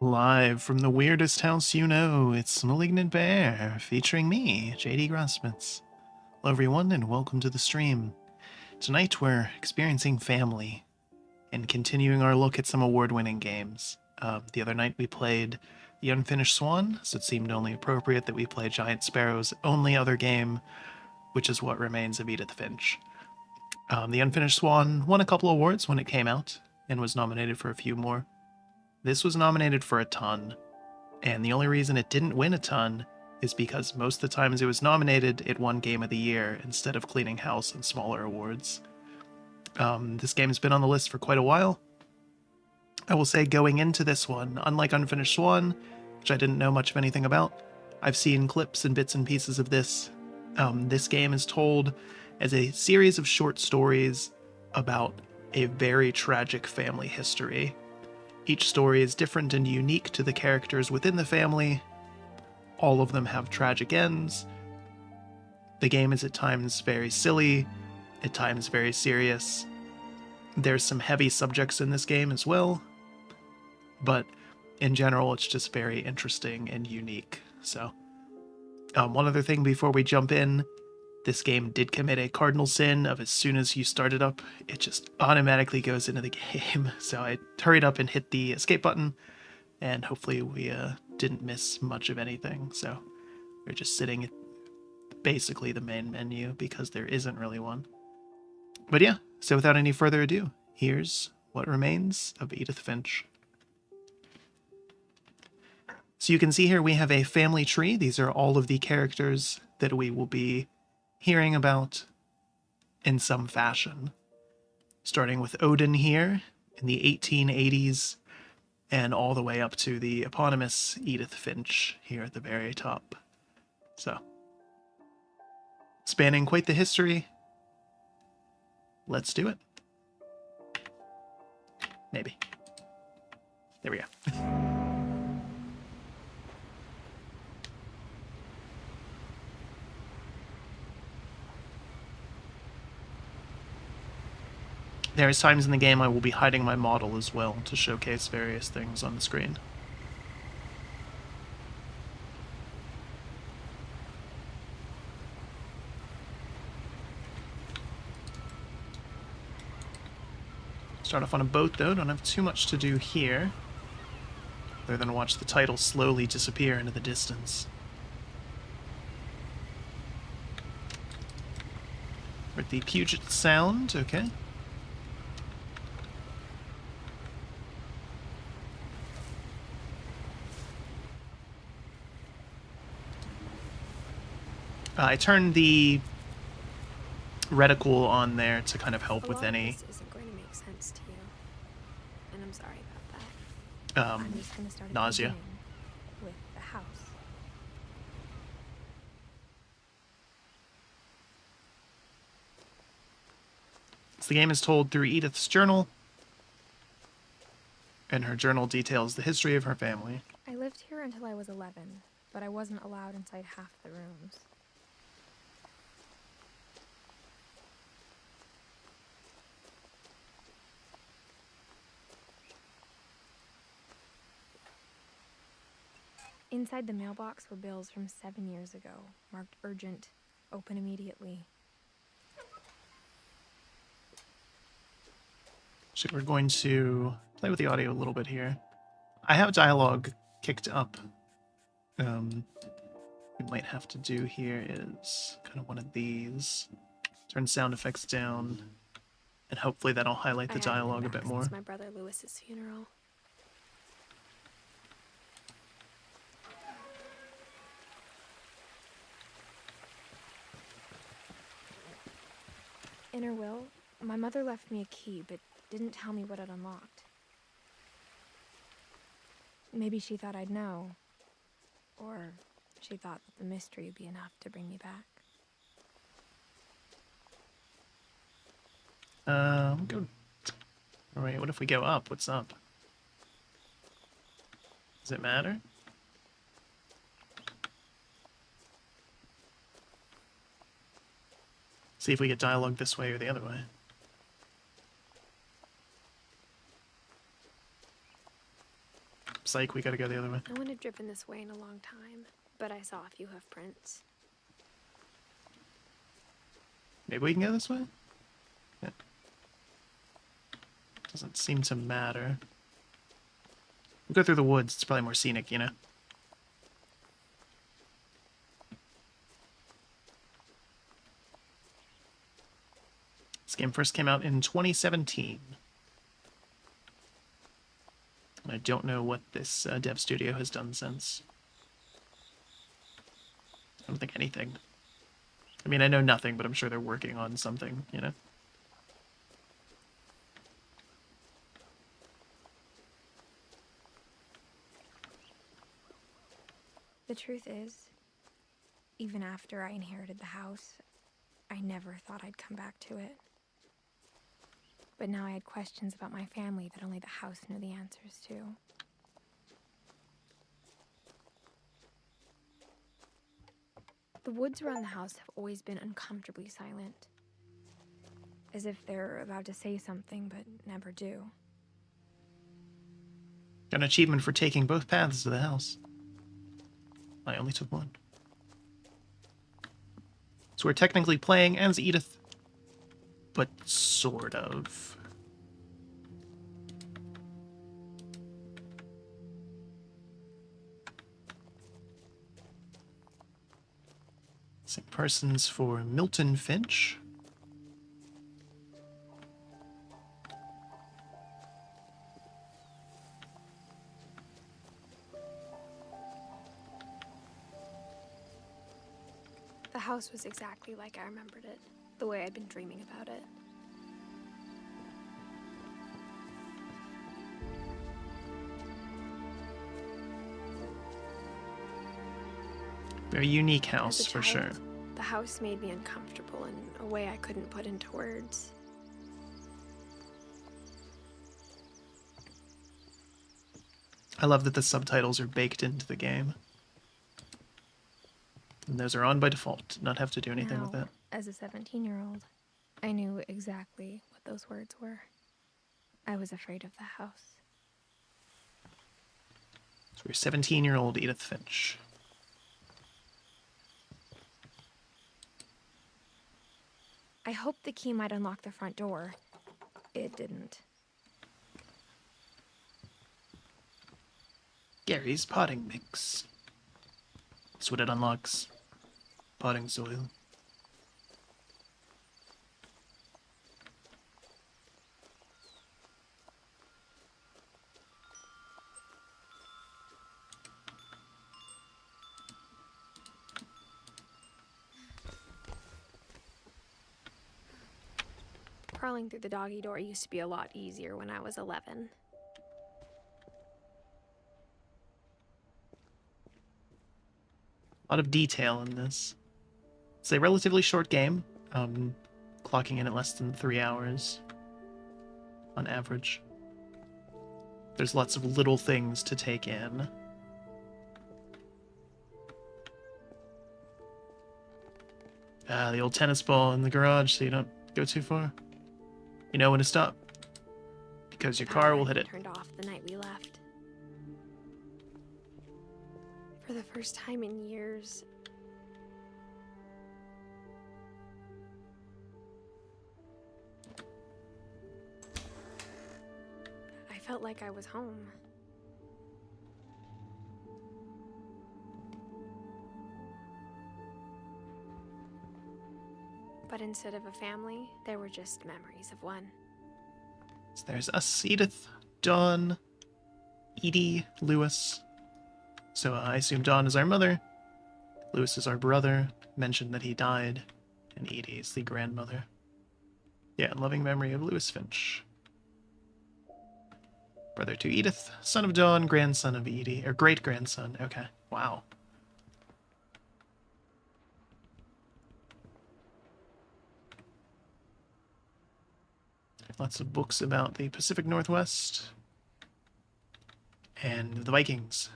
Live from the weirdest house you know, it's Malignant Bear, featuring me, JD Grossmitz. Hello everyone, and welcome to the stream. Tonight we're experiencing family, and continuing our look at some award-winning games. The other night we played the Unfinished Swan, so it seemed only appropriate that we play Giant Sparrow's only other game, which is What Remains of Edith Finch. The Unfinished Swan won a couple awards when it came out, and was nominated for a few more. This was nominated for a ton, and the only reason it didn't win a ton is because most of the times it was nominated, it won Game of the Year instead of cleaning house and smaller awards. This game's been on the list for quite a while. I will say going into this one, unlike Unfinished Swan, which I didn't know much of anything about, I've seen clips and bits and pieces of this. This game is told as a series of short stories about a very tragic family history. Each story is different and unique to the characters within the family. All of them have tragic ends. The game is at times very silly, at times very serious. There's some heavy subjects in this game as well, but in general it's just very interesting and unique. So, one other thing before we jump in, this game did commit a cardinal sin of as soon as you start it up, it just automatically goes into the game. So I hurried up and hit the escape button, and hopefully we didn't miss much of anything. So we're just sitting at basically the main menu because there isn't really one. But yeah, so without any further ado, here's What Remains of Edith Finch. So you can see here we have a family tree. These are all of the characters that we will be hearing about in some fashion. Starting with Odin here in the 1880s and all the way up to the eponymous Edith Finch here at the very top. So, spanning quite the history. Let's do it. Maybe. There we go. There's times in the game I will be hiding my model as well to showcase various things on the screen. Start off on a boat though, don't have too much to do here, other than watch the title slowly disappear into the distance. We're at the Puget Sound, okay. I turned the reticle on there to kind of help with any this isn't going to make sense to you, and I'm sorry about that. I'm just going to start nausea with the house. So the game is told through Edith's journal, and her journal details the history of her family. I lived here until I was 11, but I wasn't allowed inside half the rooms. Inside the mailbox were bills from 7 years ago, marked urgent, open immediately. So we're going to play with the audio a little bit here. I have dialogue kicked up. We might have to do here is kind of one of these. Turn sound effects down, and hopefully that'll highlight the dialogue a bit more. Since my brother Lewis's funeral. In her will, my mother left me a key, but didn't tell me what it unlocked. Maybe she thought I'd know. Or she thought that the mystery would be enough to bring me back. Go... Alright, what if we go up? What's up? Does it matter? See if we get dialogue this way or the other way. Psych, we gotta go the other way. No one had driven this way in a long time, but I saw a few hoof prints. Maybe we can go this way? Yeah. Doesn't seem to matter. We'll go through the woods. It's probably more scenic, you know? This game first came out in 2017. And I don't know what this dev studio has done since. I don't think anything. I mean, I know nothing, but I'm sure they're working on something, you know? The truth is, even after I inherited the house, I never thought I'd come back to it. But now I had questions about my family that only the house knew the answers to. The woods around the house have always been uncomfortably silent. As if they're about to say something, but never do. Got an achievement for taking both paths to the house. I only took one. So we're technically playing as Edith, but sort of. Same persons for Milton Finch. The house was exactly like I remembered it, the way I'd been dreaming about it. Very unique As house, a for child, sure. The house made me uncomfortable in a way I couldn't put into words. I love that the subtitles are baked into the game. And those are on by default. Did not have to do anything with Now, that. as a 17-year-old, I knew exactly what those words were. I was afraid of the house. So we're 17-year-old Edith Finch. I hoped the key might unlock the front door. It didn't. Gary's potting mix. That's what it unlocks. Potting soil. Crawling through the doggy door used to be a lot easier when I was 11. A lot of detail in this. It's a relatively short game, clocking in at less than 3 hours on average. There's lots of little things to take in. The old tennis ball in the garage so you don't go too far. You know when to stop, because your car will hit it. Turned off the night we left. For the first time in years, I felt like I was home. But instead of a family, there were just memories of one. So there's us, Edith, Dawn, Edie, Lewis. So I assume Dawn is our mother, Lewis is our brother, mentioned that he died, and Edie is the grandmother. Yeah, in loving memory of Lewis Finch. Brother to Edith, son of Dawn, grandson of Edie, or great-grandson. Okay, wow. Lots of books about the Pacific Northwest and the Vikings.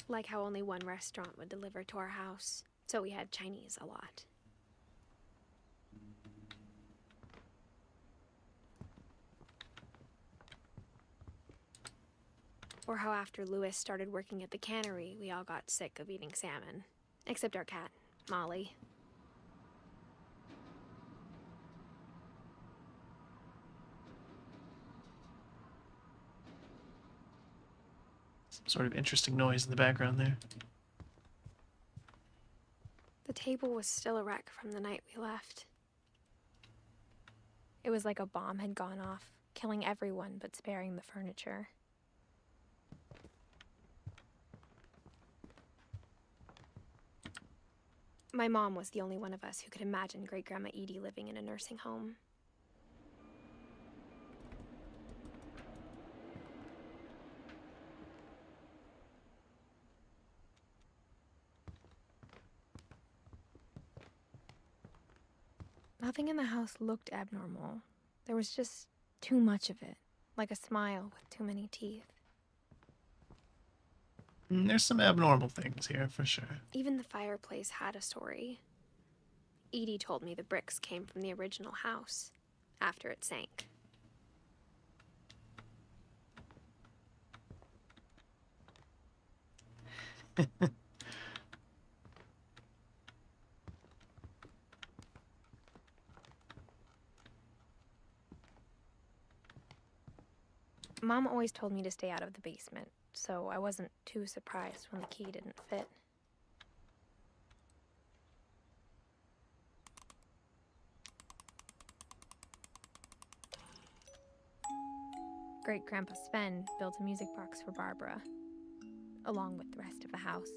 Like how only one restaurant would deliver to our house, so we had Chinese a lot. Or how after Lewis started working at the cannery, we all got sick of eating salmon. Except our cat, Molly. Some sort of interesting noise in the background there. The table was still a wreck from the night we left. It was like a bomb had gone off, killing everyone but sparing the furniture. My mom was the only one of us who could imagine Great-Grandma Edie living in a nursing home. Nothing in the house looked abnormal. There was just too much of it, like a smile with too many teeth. There's some abnormal things here, for sure. Even the fireplace had a story. Edie told me the bricks came from the original house, after it sank. Mom always told me to stay out of the basement, so I wasn't too surprised when the key didn't fit. Great-Grandpa Sven built a music box for Barbara, along with the rest of the house.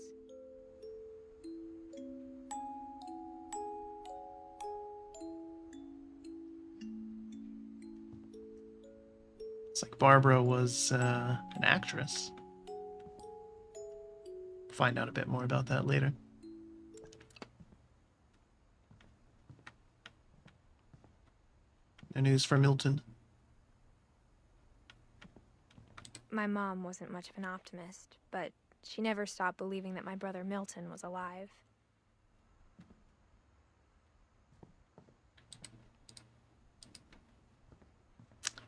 It's like Barbara was an actress. Find out a bit more about that later. No news from Milton. My mom wasn't much of an optimist, but she never stopped believing that my brother Milton was alive.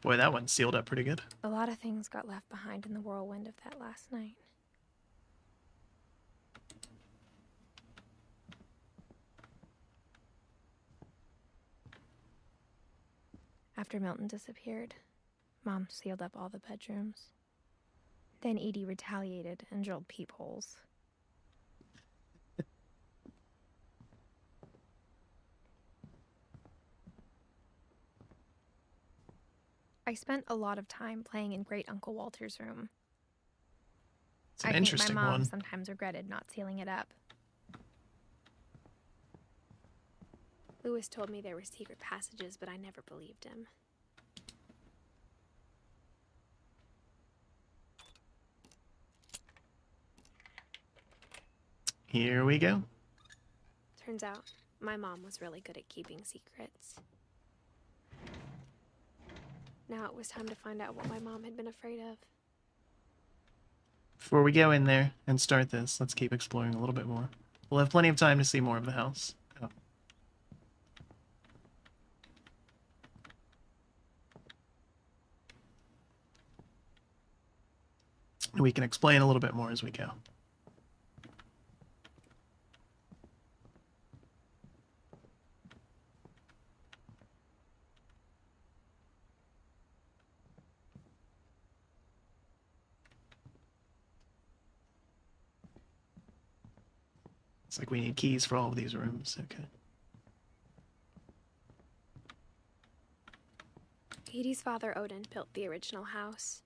Boy, that one sealed up pretty good. A lot of things got left behind in the whirlwind of that last night. After Milton disappeared, Mom sealed up all the bedrooms. Then Edie retaliated and drilled peepholes. I spent a lot of time playing in Great Uncle Walter's room. It's an I think interesting my mom one. sometimes regretted not sealing it up. Lewis told me there were secret passages, but I never believed him. Here we go. Turns out, my mom was really good at keeping secrets. Now it was time to find out what my mom had been afraid of. Before we go in there and start this, let's keep exploring a little bit more. We'll have plenty of time to see more of the house. Oh. We can explain a little bit more as we go. It's like we need keys for all of these rooms. Okay. Edie's father, Odin, built the original house.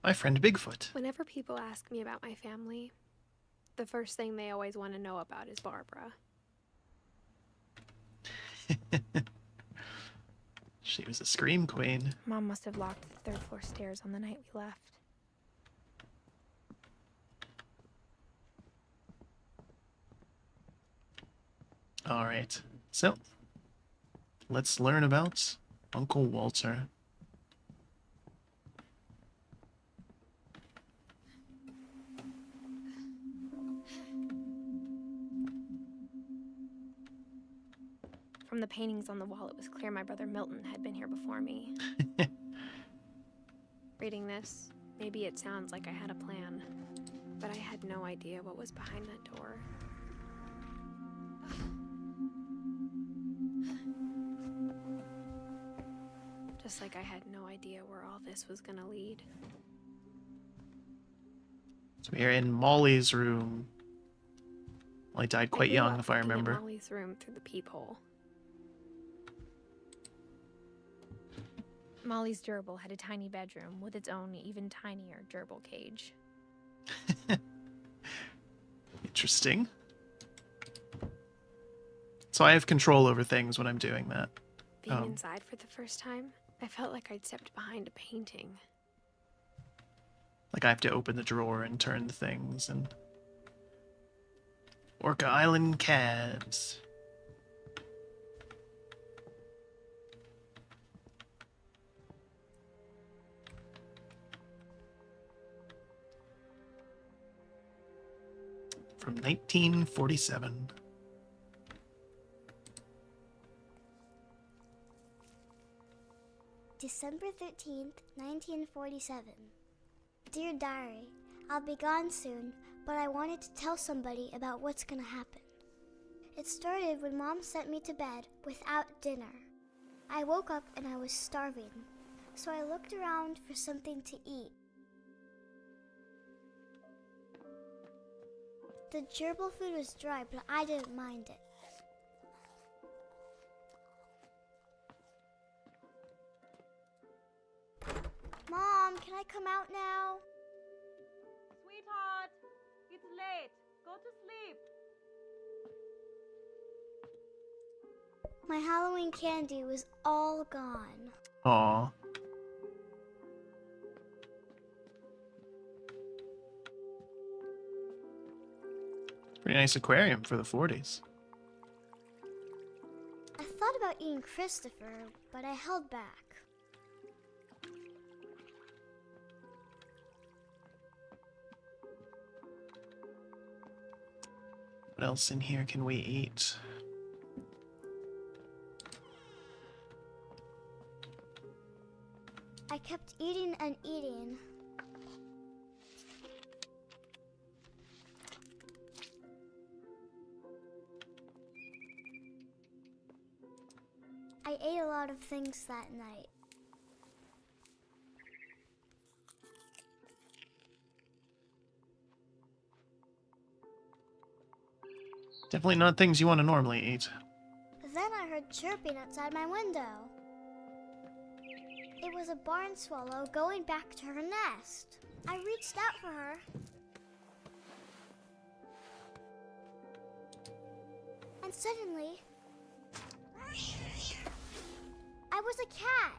My friend Bigfoot. Whenever people ask me about my family, the first thing they always want to know about is Barbara. She was a scream queen. Mom must have locked the third floor stairs on the night we left. All right. So, let's learn about Uncle Walter. From From the paintings on the wall, it was clear my brother Milton had been here before me. Reading this, maybe it sounds like I had a plan, but I had no idea what was behind that door. Just like I had no idea where all this was gonna lead. So we're in Molly's room. Molly died quite young, if I remember. Molly's room through the peephole. Molly's gerbil had a tiny bedroom with its own even tinier gerbil cage. Interesting. So I have control over things when I'm doing that. Being inside for the first time, I felt like I'd stepped behind a painting. Like I have to open the drawer and turn the things and... Orca Island cabs. From 1947. December 13th, 1947. Dear Diary, I'll be gone soon, but I wanted to tell somebody about what's gonna happen. It started when Mom sent me to bed without dinner. I woke up and I was starving, so I looked around for something to eat. The gerbil food was dry, but I didn't mind it. Mom, can I come out now? Sweetheart, it's late. Go to sleep. My Halloween candy was all gone. Aw. Pretty nice aquarium for the 40s. I thought about eating Christopher, but I held back. What else in here can we eat? I kept eating and eating. I ate a lot of things that night. Definitely not things you want to normally eat. Then I heard chirping outside my window. It was a barn swallow going back to her nest. I reached out for her. And suddenly, I was a cat.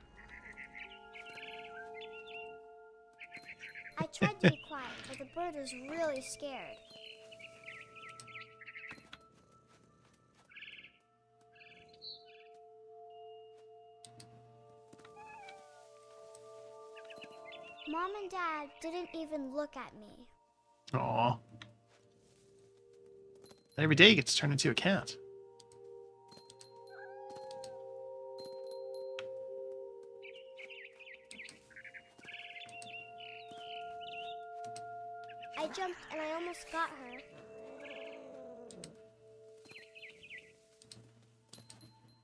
I tried to be quiet, but the bird was really scared. Mom and Dad didn't even look at me. Aw. Every day he gets turned into a cat. I jumped and I almost got her.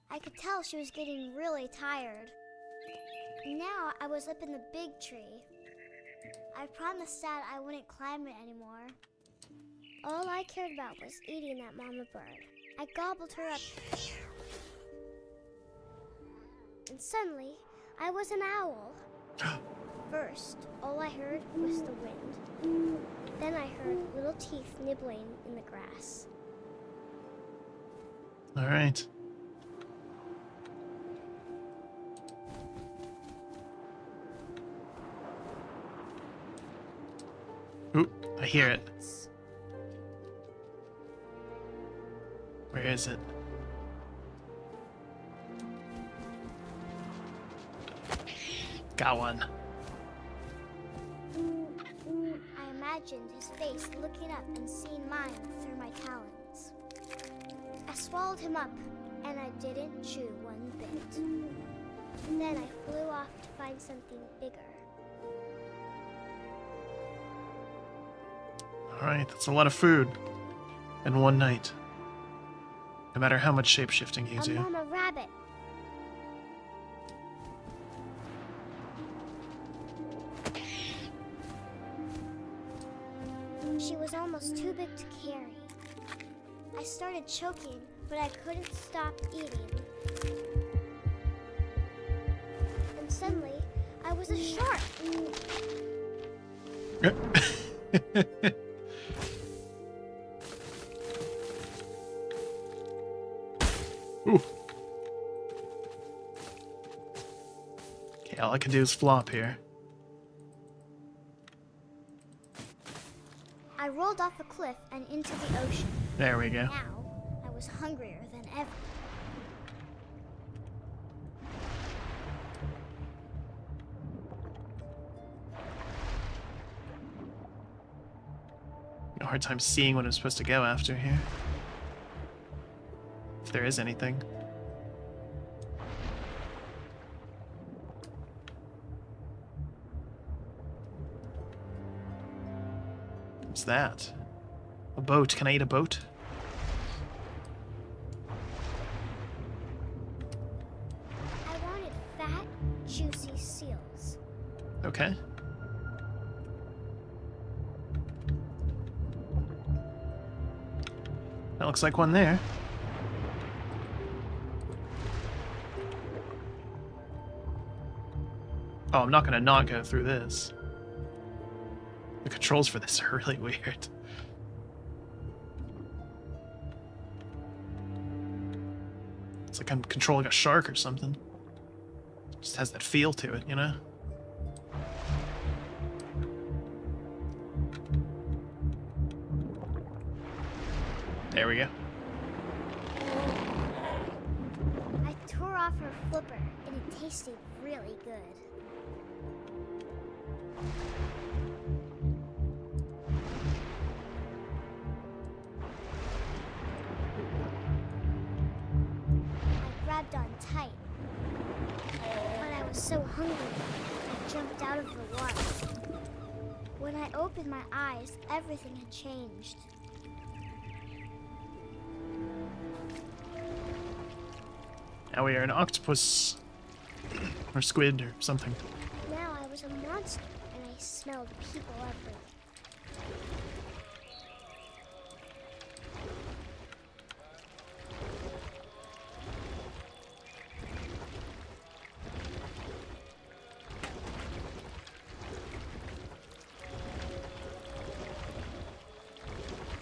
I could tell she was getting really tired. Now I was up in the big tree. I promised Dad I wouldn't climb it anymore. All I cared about was eating that mama bird. I gobbled her up. And suddenly, I was an owl. First, all I heard was the wind. Then I heard little teeth nibbling in the grass. All right. Ooh, I hear it. Where is it? Got one. I imagined his face looking up and seeing mine through my talons. I swallowed him up, and I didn't chew one bit. Then I flew off to find something bigger. Alright, that's a lot of food. In one night. No matter how much shapeshifting you A do. mama rabbit. She was almost too big to carry. I started choking, but I couldn't stop eating. And suddenly, I was a shark. Ooh. Okay, all I can do is flop here. I rolled off a cliff and into the ocean. There we go. Now, I was hungrier than ever. A hard time seeing what I'm supposed to go after here. If there is anything. What's that? A boat. Can I eat a boat? I wanted fat, juicy seals. Okay. That looks like one there. Oh, I'm not gonna not go through this. The controls for this are really weird. It's like I'm controlling a shark or something. Just has that feel to it, you know? There we go. I tore off her flipper, and it tasted really good. I grabbed on tight, but I was so hungry, I jumped out of the water. When I opened my eyes, everything had changed. Now we are an octopus. Or squid or something. Now I was a monster, and I smelled people everywhere.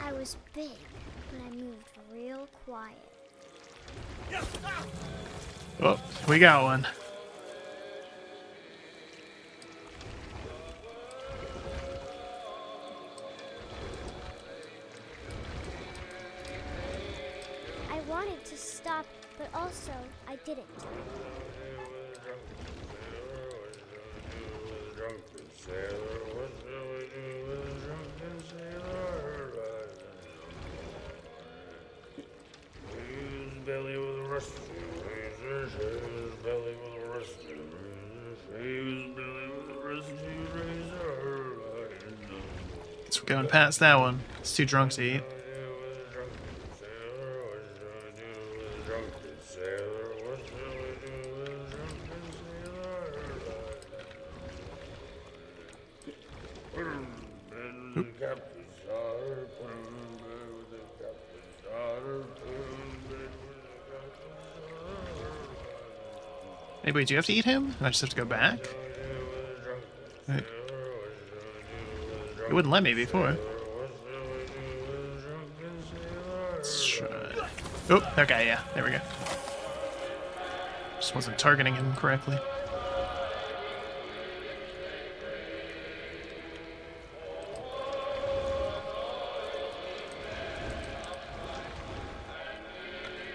I was big, but I moved real quiet. Oh, we got one. I wanted to stop, but also I didn't. So we're going past that one. It's too drunk to eat. Hey, wait, do you have to eat him? And I just have to go back? Right. It wouldn't let me before. Let's try. Oh, okay, yeah, there we go. Just wasn't targeting him correctly.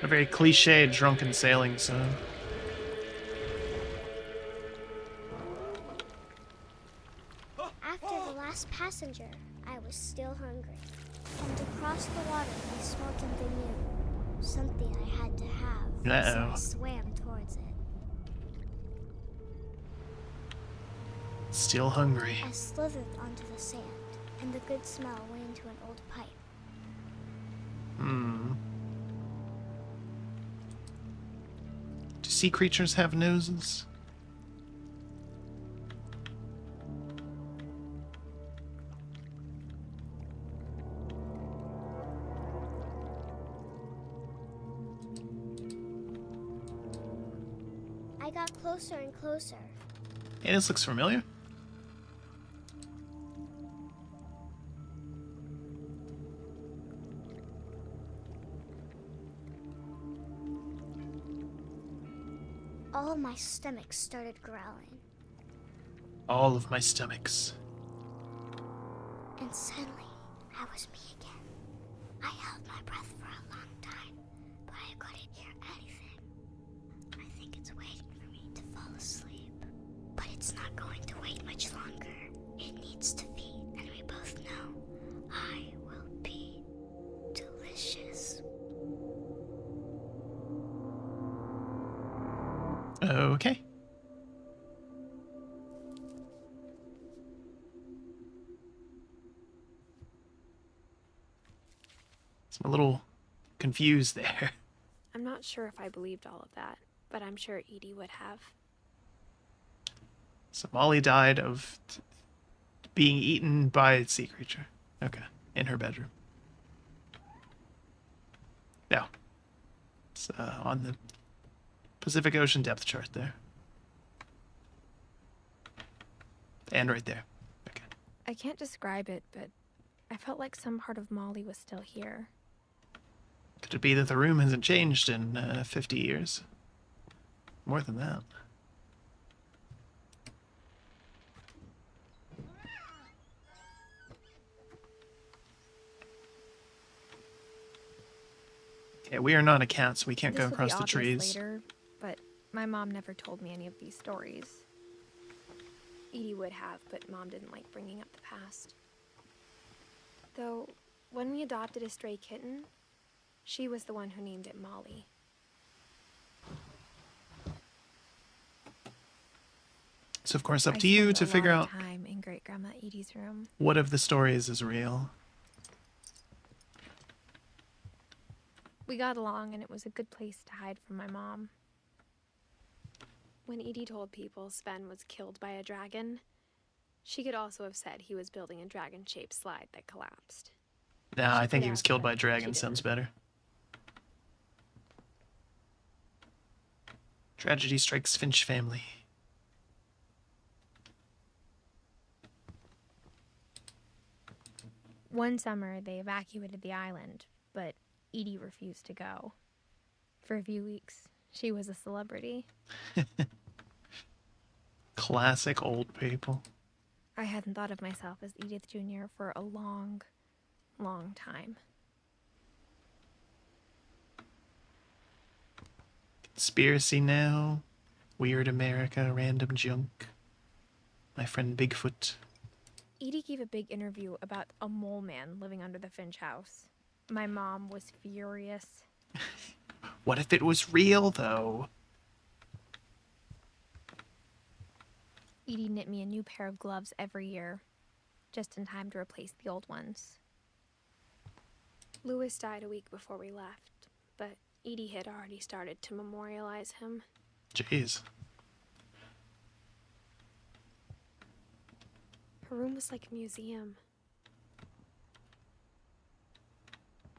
A very cliche drunken sailing song. After the last passenger, I was still hungry. And across the water, I smelled something new. something I had to have, so Uh-oh. I swam towards it. Still hungry. I slithered onto the sand, and the good smell went into an old pipe. Do sea creatures have noses? I got closer and closer. Hey, this looks familiar. All of my stomach started growling, All of my stomachs. and suddenly I was me again. I held my breath for a long time, but I couldn't hear anything. I think it's waiting for me to fall asleep, but it's not going to wait much longer. It needs to feed, and we both know I will be delicious. Okay. So I'm a little confused there. I'm not sure if I believed all of that, but I'm sure Edie would have. So Molly died of being eaten by a sea creature. Okay. In her bedroom. Yeah. It's on the Pacific Ocean depth chart there. And right there. Okay. I can't describe it, but I felt like some part of Molly was still here. Could it be that the room hasn't changed in 50 years? More than that. Okay, we are not a cat, so we can't go This will across be the obvious trees. later, but my mom never told me any of these stories. Edie would have, but Mom didn't like bringing up the past. Though, when we adopted a stray kitten, she was the one who named it Molly. So of course up I to you spent to a figure lot out of time in Great Grandma Edie's room. what of the stories is real. We got along, and it was a good place to hide from my mom. When Edie told people Sven was killed by a dragon, she could also have said he was building a dragon-shaped slide that collapsed. Nah, I She think could he was have, killed but by a dragon. she Sounds didn't. better. Tragedy strikes Finch family. One summer, they evacuated the island, but Edie refused to go. For a few weeks, she was a celebrity. Classic old people. I hadn't thought of myself as Edith Jr. for a long, long time. Conspiracy now. Weird America. Random junk. My friend Bigfoot. Edie gave a big interview about a mole man living under the Finch house. My mom was furious. What if it was real, though? Edie knit me a new pair of gloves every year, just in time to replace the old ones. Louis died a week before we left, but Edie had already started to memorialize him. Jeez. Her room was like a museum.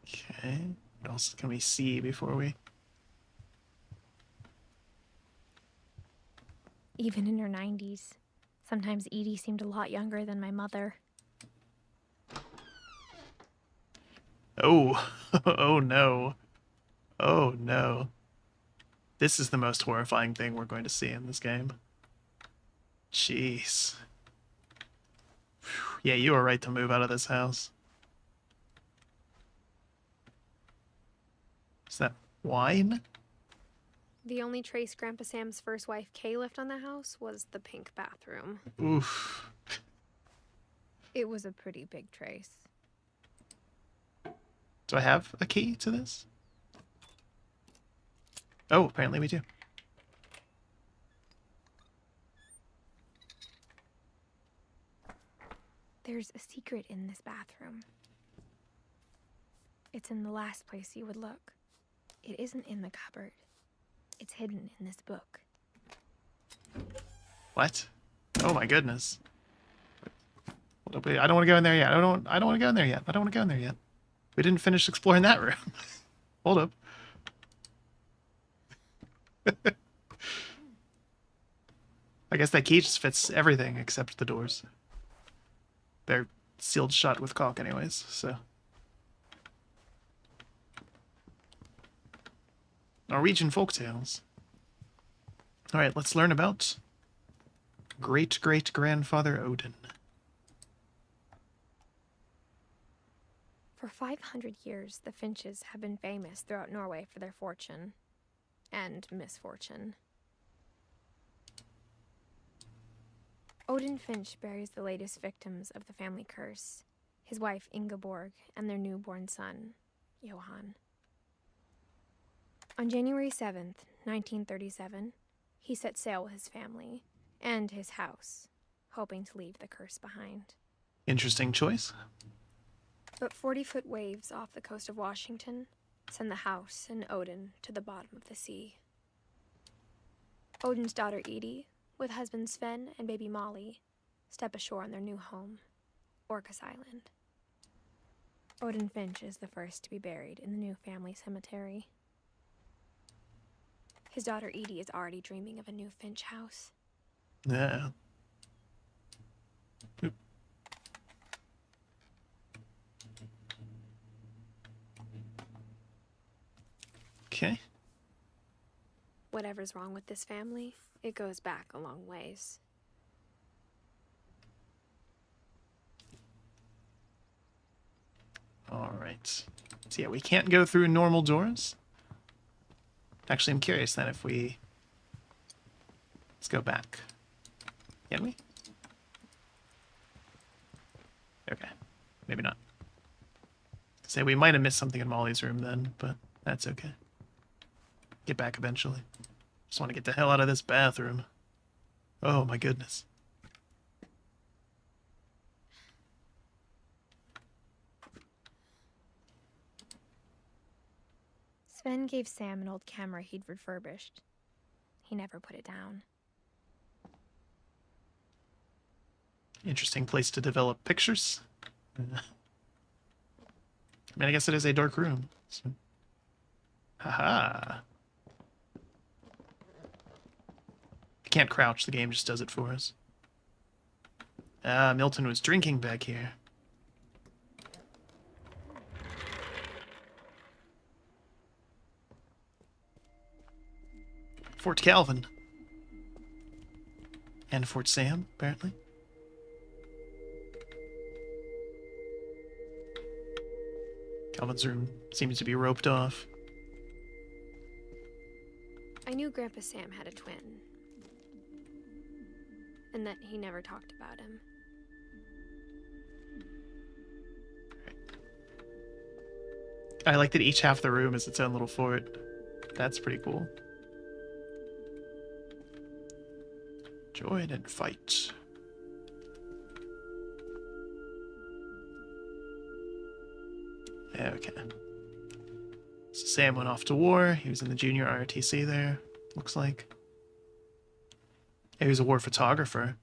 Okay. What else can we see before we... Even in her 90s, sometimes Edie seemed a lot younger than my mother. Oh. Oh, no. Oh, no. This is the most horrifying thing we're going to see in this game. Jeez. Phew. Yeah, you were right to move out of this house. Is that wine? The only trace Grandpa Sam's first wife, Kay, left on the house was the pink bathroom. Oof. It was a pretty big trace. Do I have a key to this? Oh, apparently we do. There's a secret in this bathroom. It's in the last place you would look. It isn't in the cupboard. It's hidden in this book. What? Oh my goodness. Hold up, wait, I don't want to go in there yet. I don't want to go in there yet. I don't want to go in there yet. We didn't finish exploring that room. Hold up. I guess that key just fits everything except the doors. They're sealed shut with caulk anyways, so. Norwegian folktales. Alright, let's learn about great-great-grandfather Odin. For 500 years, the finches have been famous throughout Norway for their fortune and misfortune. Odin Finch buries the latest victims of the family curse, his wife Ingeborg and their newborn son, Johan. On January 7th, 1937, he set sail with his family and his house, hoping to leave the curse behind. Interesting choice. But 40-foot waves off the coast of Washington send the house and Odin to the bottom of the sea. Odin's daughter Edie, with husband Sven and baby Molly, step ashore on their new home, Orcas Island. Odin Finch is the first to be buried in the new family cemetery. His daughter Edie is already dreaming of a new Finch house. Yeah. Oop. Okay. Whatever's wrong with this family, it goes back a long ways. All right. So yeah, we can't go through normal doors. Actually, I'm curious then if we... Let's go back. Can we? Okay. Maybe not. Say we might have missed something in Molly's room then, but that's okay. Get back eventually. Just want to get the hell out of this bathroom. Oh my goodness. Sven gave Sam an old camera he'd refurbished. He never put it down. Interesting place to develop pictures. I mean, I guess it is a dark room. So. Haha. We can't crouch, the game just does it for us. Ah, Milton was drinking back here. Fort Calvin. And Fort Sam, apparently. Calvin's room seems to be roped off. I knew Grandpa Sam had a twin, and that he never talked about him. I like that each half of the room is its own little fort. That's pretty cool. Join and fight. Okay. So Sam went off to war. He was in the junior ROTC there, looks like. He was a war photographer.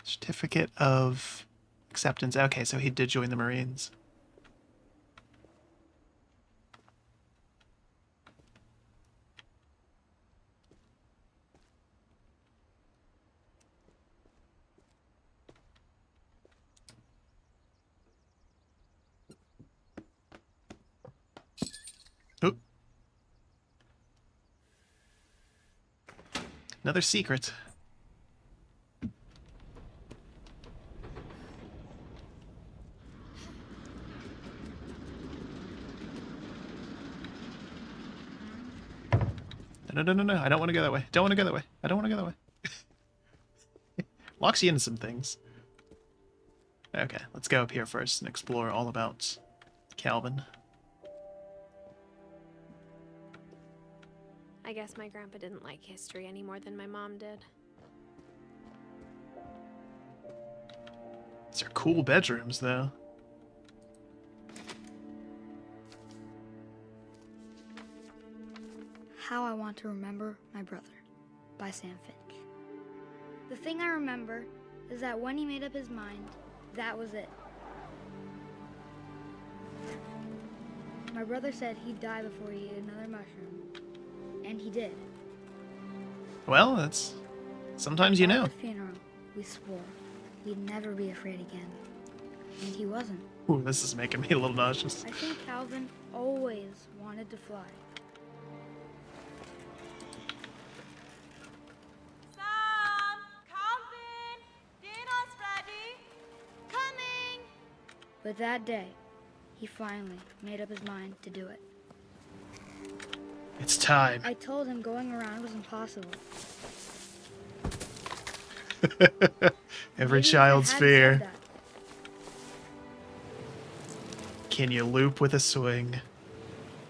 Certificate of acceptance. Okay, so he did join the Marines. Oop. Another secret. No. I don't want to go that way. Don't want to go that way. I don't want to go that way. Locks you into some things. Okay, let's go up here first and explore all about Calvin. I guess my grandpa didn't like history any more than my mom did. These are cool bedrooms, though. How I Want to Remember My Brother by Sam Finch. The thing I remember is that when he made up his mind, that was it. My brother said he'd die before he ate another mushroom, and he did. Well, that's... Sometimes you know. At the funeral, we swore we'd never be afraid again, and he wasn't. Ooh, this is making me a little nauseous. I think Calvin always wanted to fly. Sam! Calvin! Dinner's ready! Coming! But that day, he finally made up his mind to do it. It's time. I told him going around was impossible. Every Maybe child's if I hadn't fear. said that, Can you loop with a swing?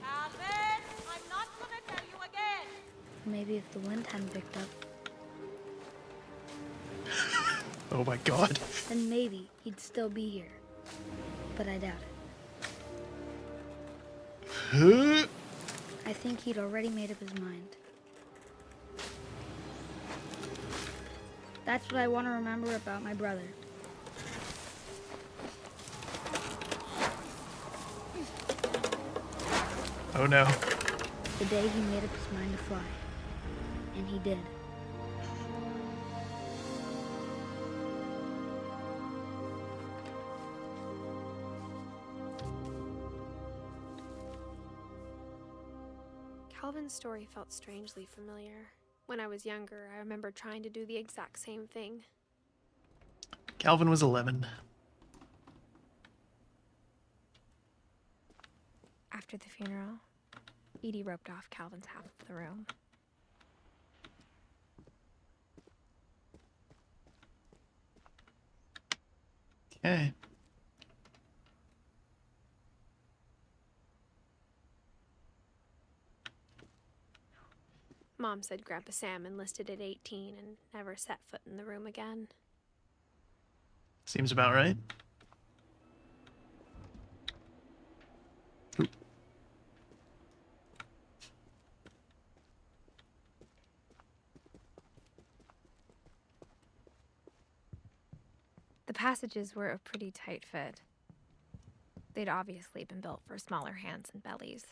Calvin! I'm not gonna tell you again! maybe if the wind hadn't picked up, Oh my god. then maybe he'd still be here. But I doubt it. I think he'd already made up his mind. That's what I want to remember about my brother. Oh no. The day he made up his mind to fly. And he did. Calvin's story felt strangely familiar. When I was younger, I remember trying to do the exact same thing. Calvin was 11. After the funeral, Edie roped off Calvin's half of the room. Okay. Mom said Grandpa Sam enlisted at 18 and never set foot in the room again. Seems about right. Oop. The passages were a pretty tight fit. They'd obviously been built for smaller hands and bellies.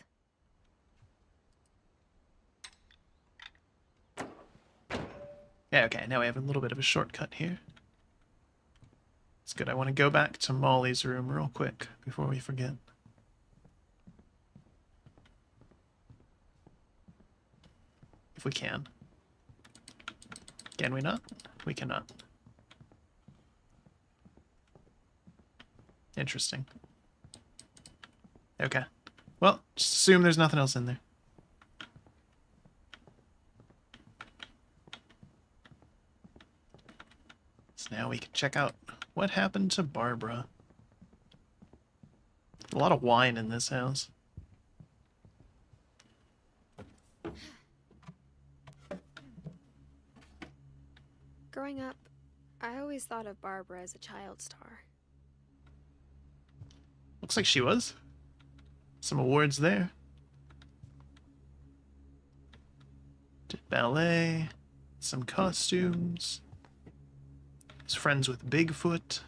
Yeah, okay, now we have a little bit of a shortcut here. It's good. I want to go back to Molly's room real quick before we forget. If we can. Can we not? We cannot. Interesting. Okay. Well, just assume there's nothing else in there. So now we can check out what happened to Barbara. A lot of wine in this house. Growing up, I always thought of Barbara as a child star. Looks like she was. Some awards there. Did ballet, some costumes. Was friends with Bigfoot.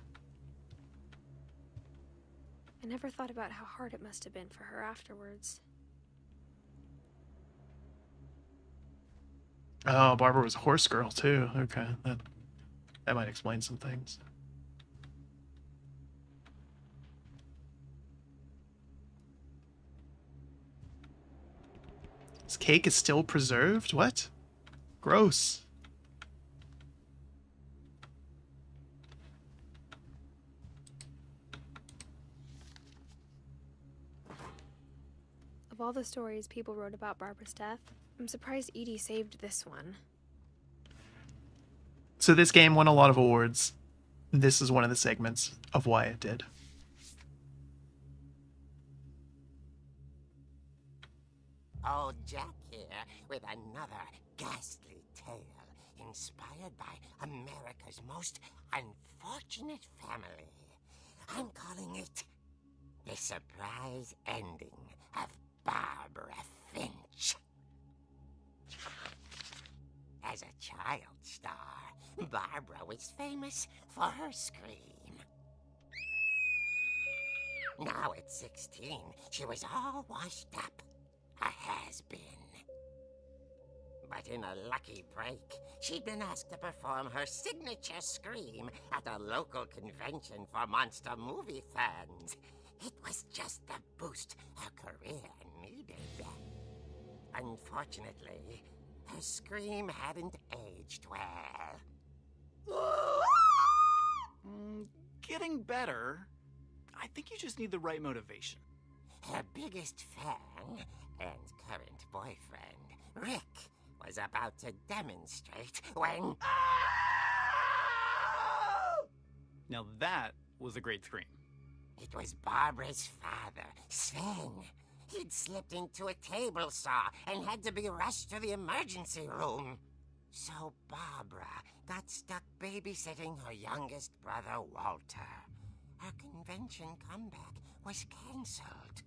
I never thought about how hard it must have been for her afterwards. Oh, Barbara was a horse girl too. Okay, that might explain some things. This cake is still preserved? What? Gross. Of all the stories people wrote about Barbara's death, I'm surprised Edie saved this one. So this game won a lot of awards. This is one of the segments of why it did. Oh, Jackie, here with another ghastly tale inspired by America's most unfortunate family. I'm calling it The Surprise Ending of Barbara Finch. As a child star, Barbara was famous for her scream. Now at 16, she was all washed up, a has-been. But in a lucky break, she'd been asked to perform her signature scream at a local convention for monster movie fans. It was just the boost her career needed. Unfortunately, her scream hadn't aged well. Getting better. I think you just need the right motivation. Her biggest fan and current boyfriend, Rick, was about to demonstrate when... Now that was a great scream. It was Barbara's father, Sven. He'd slipped into a table saw and had to be rushed to the emergency room. So Barbara got stuck babysitting her youngest brother, Walter. Her convention comeback was cancelled.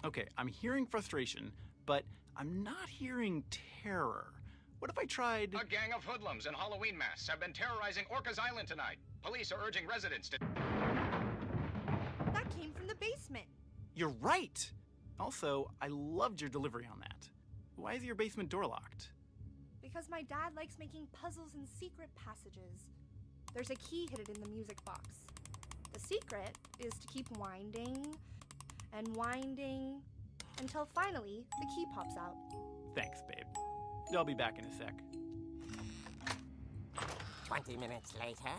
Okay, I'm hearing frustration, but I'm not hearing terror. What if I tried... A gang of hoodlums in Halloween masks have been terrorizing Orcas Island tonight. Police are urging residents to... That came from the basement. You're right! Also, I loved your delivery on that. Why is your basement door locked? Because my dad likes making puzzles and secret passages. There's a key hidden in the music box. The secret is to keep winding and winding until finally the key pops out. Thanks, babe. I'll be back in a sec. 20 minutes later,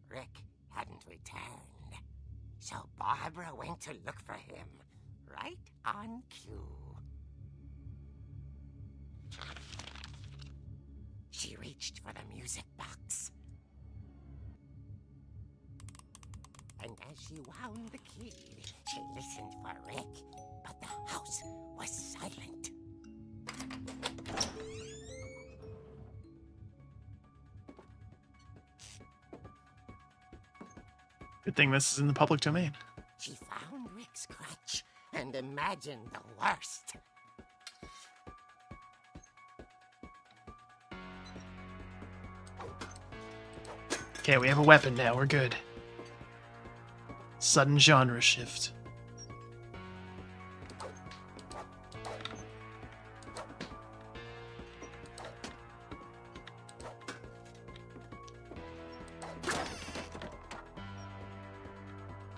Rick hadn't returned. So Barbara went to look for him, right on cue. She reached for the music box. And as she wound the key, she listened for Rick, but the house was silent. Good thing this is in the public domain. She found Rick's crutch and imagined the worst. Okay, we have a weapon now. We're good. Sudden genre shift.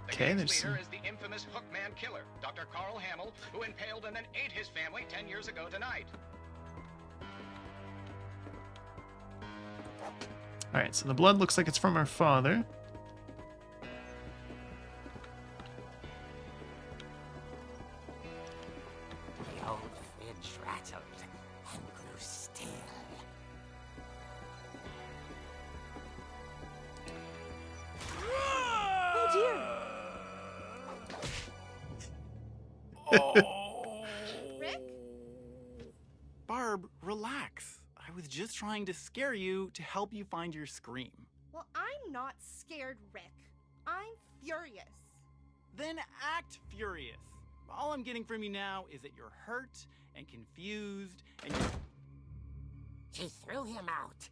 Okay, The there's gang's some... leader is the infamous Hookman killer, Dr. Carl Hamill, who impaled and then ate his family 10 years ago tonight. Alright, so the blood looks like it's from her father. The old fridge rattled and grew still. Oh dear! Rick? Barb, relax. I was just trying to scare you to help you find your scream. Well, I'm not scared, Rick. I'm furious. Then act furious. All I'm getting from you now is that you're hurt and confused and you're... She threw him out,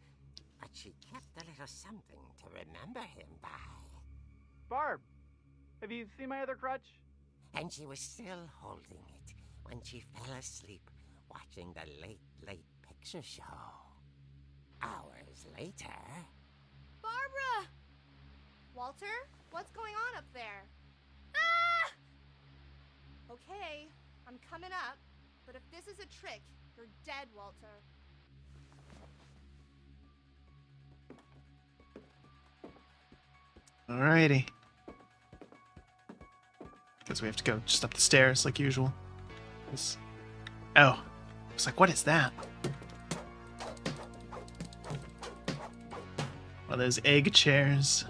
but she kept a little something to remember him by. Barb, have you seen my other crutch? And she was still holding it when she fell asleep watching the late picture show. Hours later... Barbara! Walter, what's going on up there? Ah! Okay, I'm coming up, but if this is a trick, you're dead, Walter. Alrighty. Guess we have to go just up the stairs like usual. Oh. I was like, what is that? Well, those egg chairs.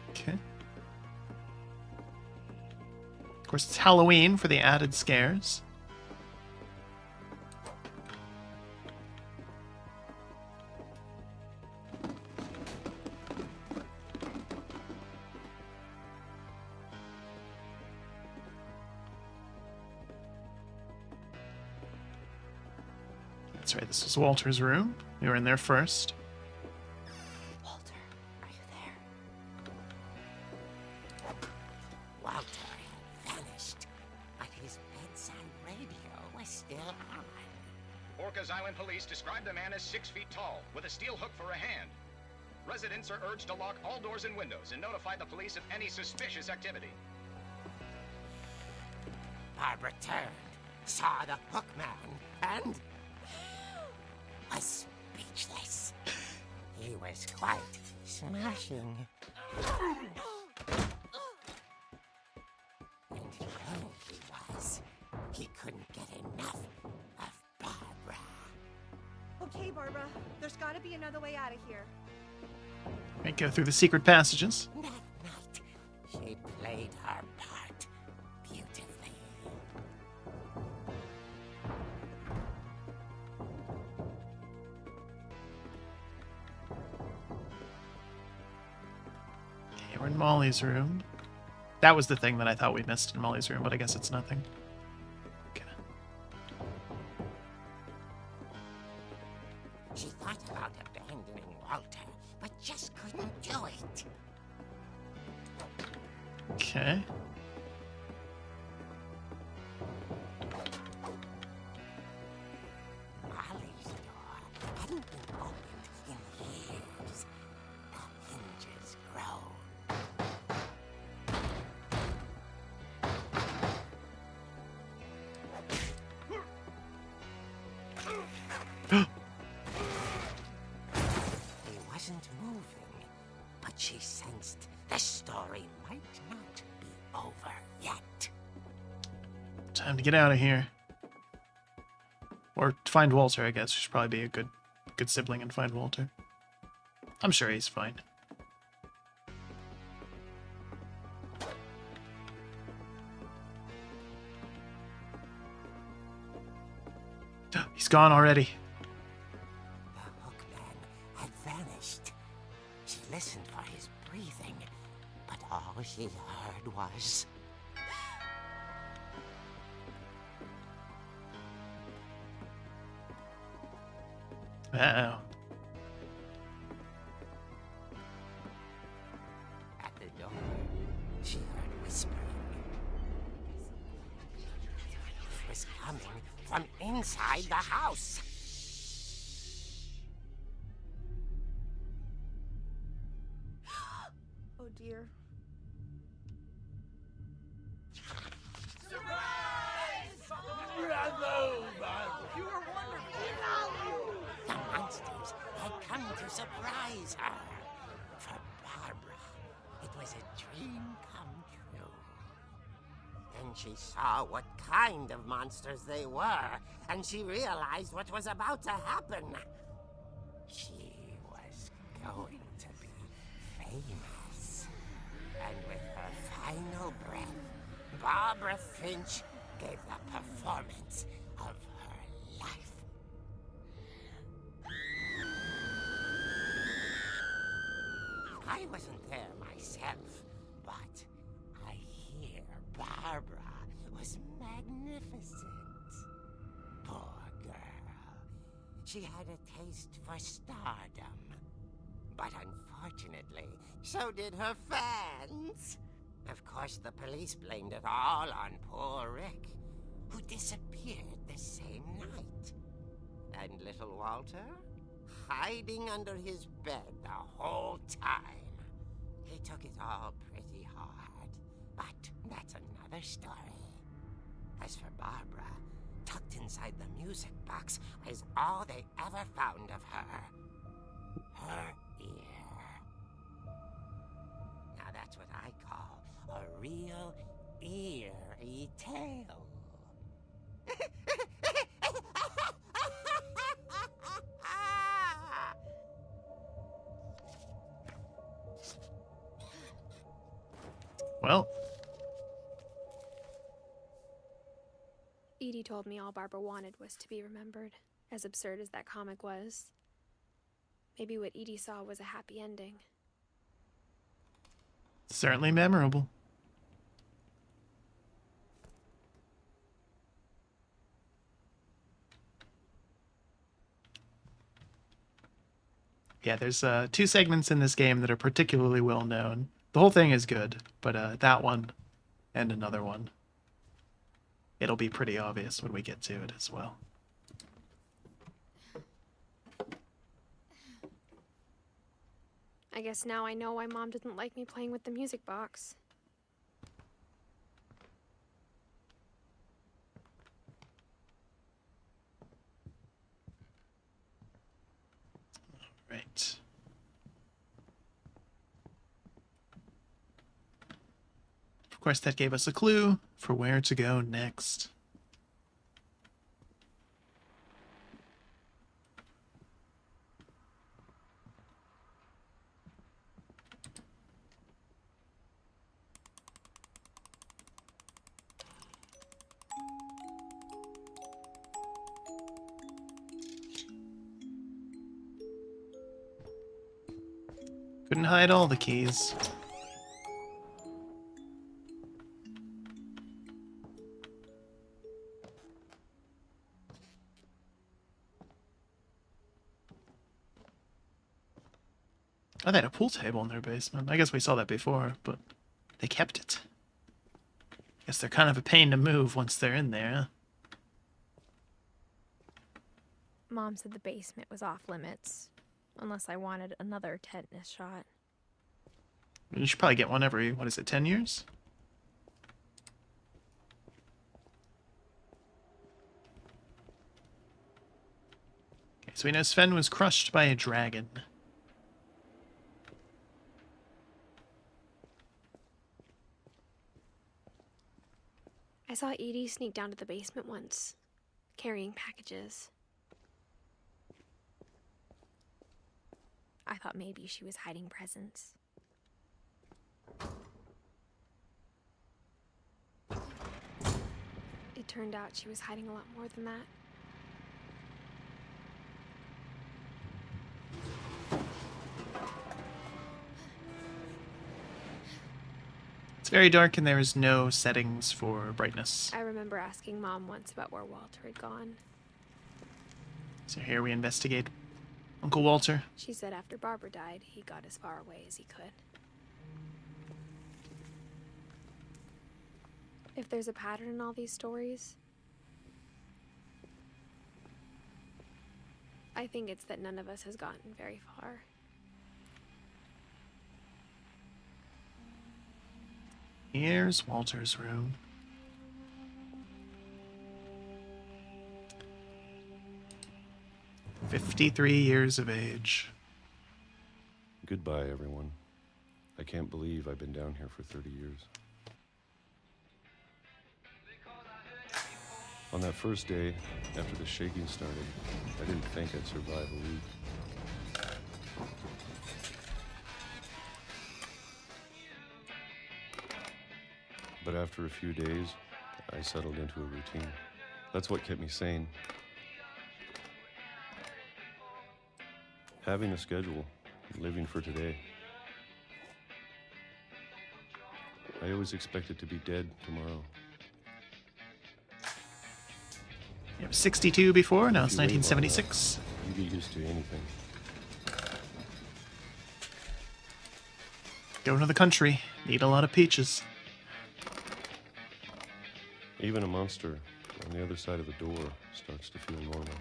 Okay. course, it's Halloween for the added scares. That's right, this was Walter's room. We were in there first. Walter, are you there? Walter had vanished, but his bedside radio was still on. Orcas Island police describe the man as 6 feet tall, with a steel hook for a hand. Residents are urged to lock all doors and windows and notify the police of any suspicious activity. Barbara turned, saw the hook man, and was speechless. He was quite smashing. And there he was. He couldn't get enough of Barbara. Okay, Barbara, there's gotta be another way out of here. Right, go through the secret passages. That night, she played her part beautifully. Okay, we're in Molly's room. That was the thing that I thought we missed in Molly's room, but I guess it's nothing. Okay. She thought about abandoning Walter, but just couldn't do it. Okay. Molly's door hadn't been opened in years. The hinges groaned. He wasn't moving, but she sensed the story might not be over yet. Time to get out of here. Or find Walter, I guess. Should probably be a good sibling and find Walter. I'm sure he's fine. He's gone already. The hookman had vanished. She listened for his breathing, but all she heard was... Uh-oh. At the door, she heard whispering. It was coming from inside the house. Oh dear. The monsters had come to surprise her. For Barbara, it was a dream come true. Then she saw what kind of monsters they were, and she realized what was about to happen. She was going to be famous. And with her final breath, Barbara Finch gave the performance of her life. I wasn't there myself, but I hear Barbara was magnificent. Poor girl. She had a taste for stardom. But unfortunately, so did her fans. Of course, the police blamed it all on poor Rick, who disappeared the same night. And little Walter? Hiding under his bed the whole time. He took it all pretty hard, but that's another story. As for Barbara, tucked inside the music box is all they ever found of her. Her ear. Now that's what I call a real eerie tale. Well, Edie told me all Barbara wanted was to be remembered, as absurd as that comic was. Maybe what Edie saw was a happy ending. Certainly memorable. Yeah, there's 2 segments in this game that are particularly well known. The whole thing is good, but that one and another one, it'll be pretty obvious when we get to it as well. I guess now I know why Mom didn't like me playing with the music box. Right. Of course, that gave us a clue for where to go next. Couldn't hide all the keys. Oh, they had a pool table in their basement. I guess we saw that before, but they kept it. Guess they're kind of a pain to move once they're in there. Mom said the basement was off limits, unless I wanted another tetanus shot. You should probably get one every, 10 years? Okay, so we know Sven was crushed by a dragon. I saw Edie sneak down to the basement once, carrying packages. I thought maybe she was hiding presents. It turned out she was hiding a lot more than that. It's very dark and there is no settings for brightness. I remember asking Mom once about where Walter had gone. So here we investigate Uncle Walter. She said after Barbara died, he got as far away as he could. If there's a pattern in all these stories, I think it's that none of us has gotten very far. Here's Walter's room. "53 years of age." Goodbye, everyone. I can't believe I've been down here for 30 years. On that first day, after the shaking started, I didn't think I'd survive a week. But after a few days, I settled into a routine. That's what kept me sane. Having a schedule, living for today. I always expected to be dead tomorrow. It was 62 before, now it's If you wait long 1976. enough, you get used to anything. Going to the country, need a lot of peaches. Even a monster on the other side of the door starts to feel normal.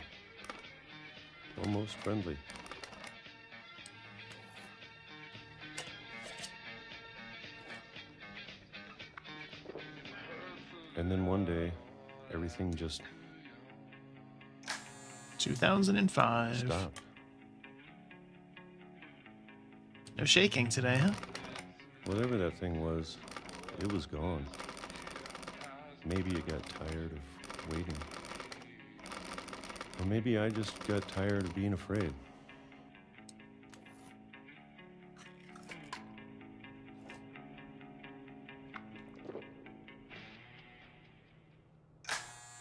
Almost friendly. And then one day, everything just 2005. stopped. No shaking today, huh? Whatever that thing was, it was gone. Maybe it got tired of waiting. Or maybe I just got tired of being afraid.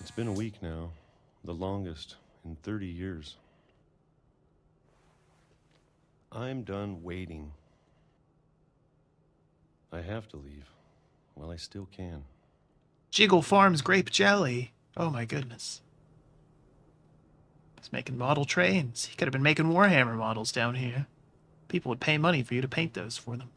It's been a week now, the longest in 30 years. I'm done waiting. I have to leave while I still can. Jiggle Farms grape jelly. Oh my goodness. He's making model trains. He could have been making Warhammer models down here. People would pay money for you to paint those for them.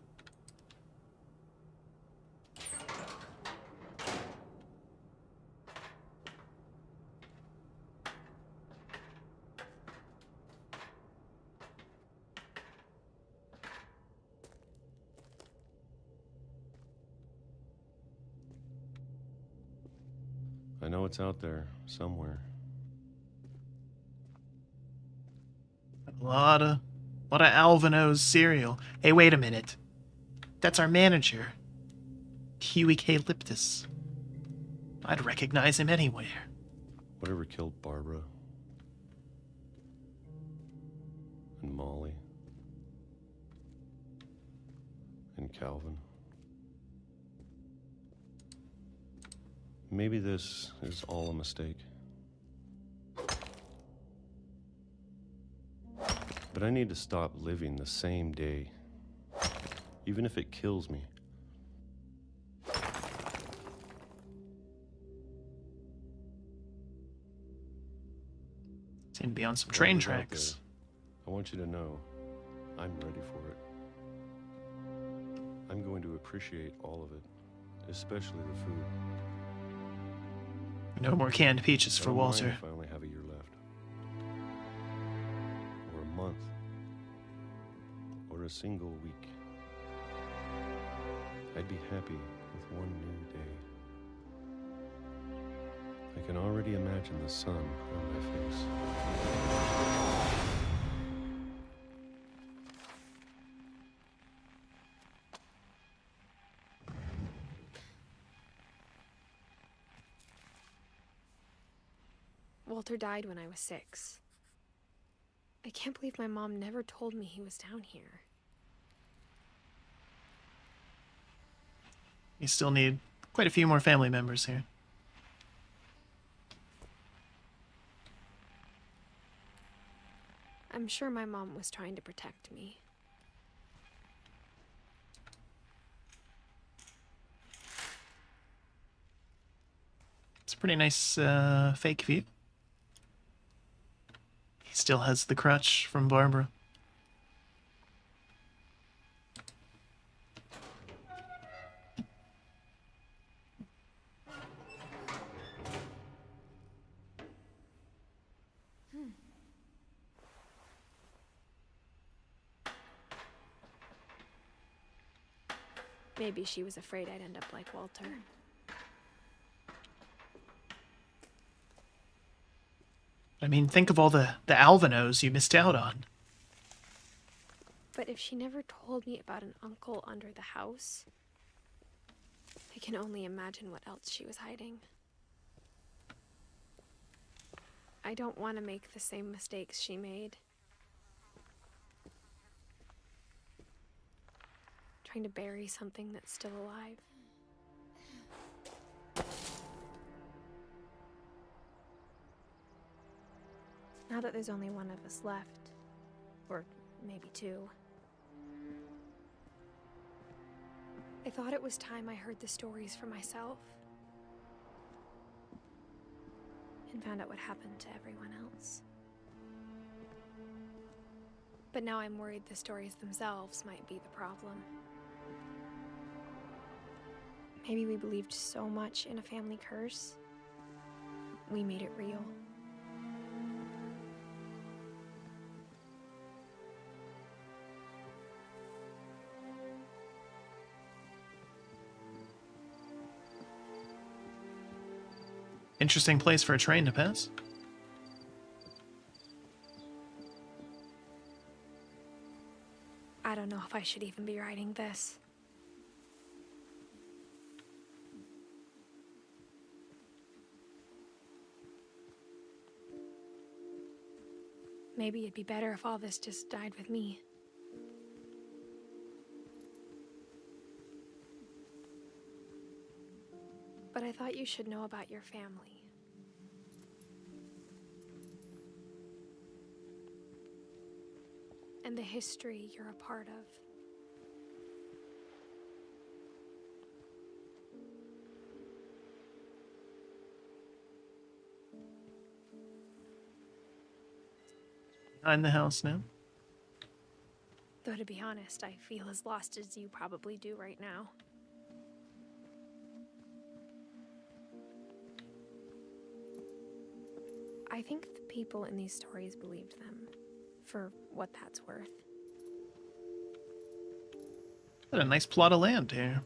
I know it's out there somewhere. A lot of Alvino's cereal. Hey, wait a minute. That's our manager, Huey K. Liptus. I'd recognize him anywhere. Whatever killed Barbara and Molly and Calvin. Maybe this is all a mistake. But I need to stop living the same day, even if it kills me. Seem to be on some train Whatever's out tracks. there, I want you to know I'm ready for it. I'm going to appreciate all of it, especially the food. No more canned peaches I for don't mind Walter. if I only have a year left, or a month, or a single week. I'd be happy with one new day. I can already imagine the sun on my face. Walter died when I was 6. I can't believe my mom never told me he was down here. You still need quite a few more family members here. I'm sure my mom was trying to protect me. It's a pretty nice fake view. He still has the crutch from Barbara. Maybe she was afraid I'd end up like Walter. I mean, think of all the Alvinos you missed out on. But if she never told me about an uncle under the house, I can only imagine what else she was hiding. I don't want to make the same mistakes she made. Trying to bury something that's still alive. Now that there's only one of us left, or maybe 2, I thought it was time I heard the stories for myself and found out what happened to everyone else. But now I'm worried the stories themselves might be the problem. Maybe we believed so much in a family curse, we made it real. Interesting place for a train to pass. I don't know if I should even be writing this. Maybe it'd be better if all this just died with me. But I thought you should know about your family. and the history you're a part of. Behind the house now. Though to be honest, I feel as lost as you probably do right now. I think the people in these stories believed them, for what that's worth. Got a nice plot of land here.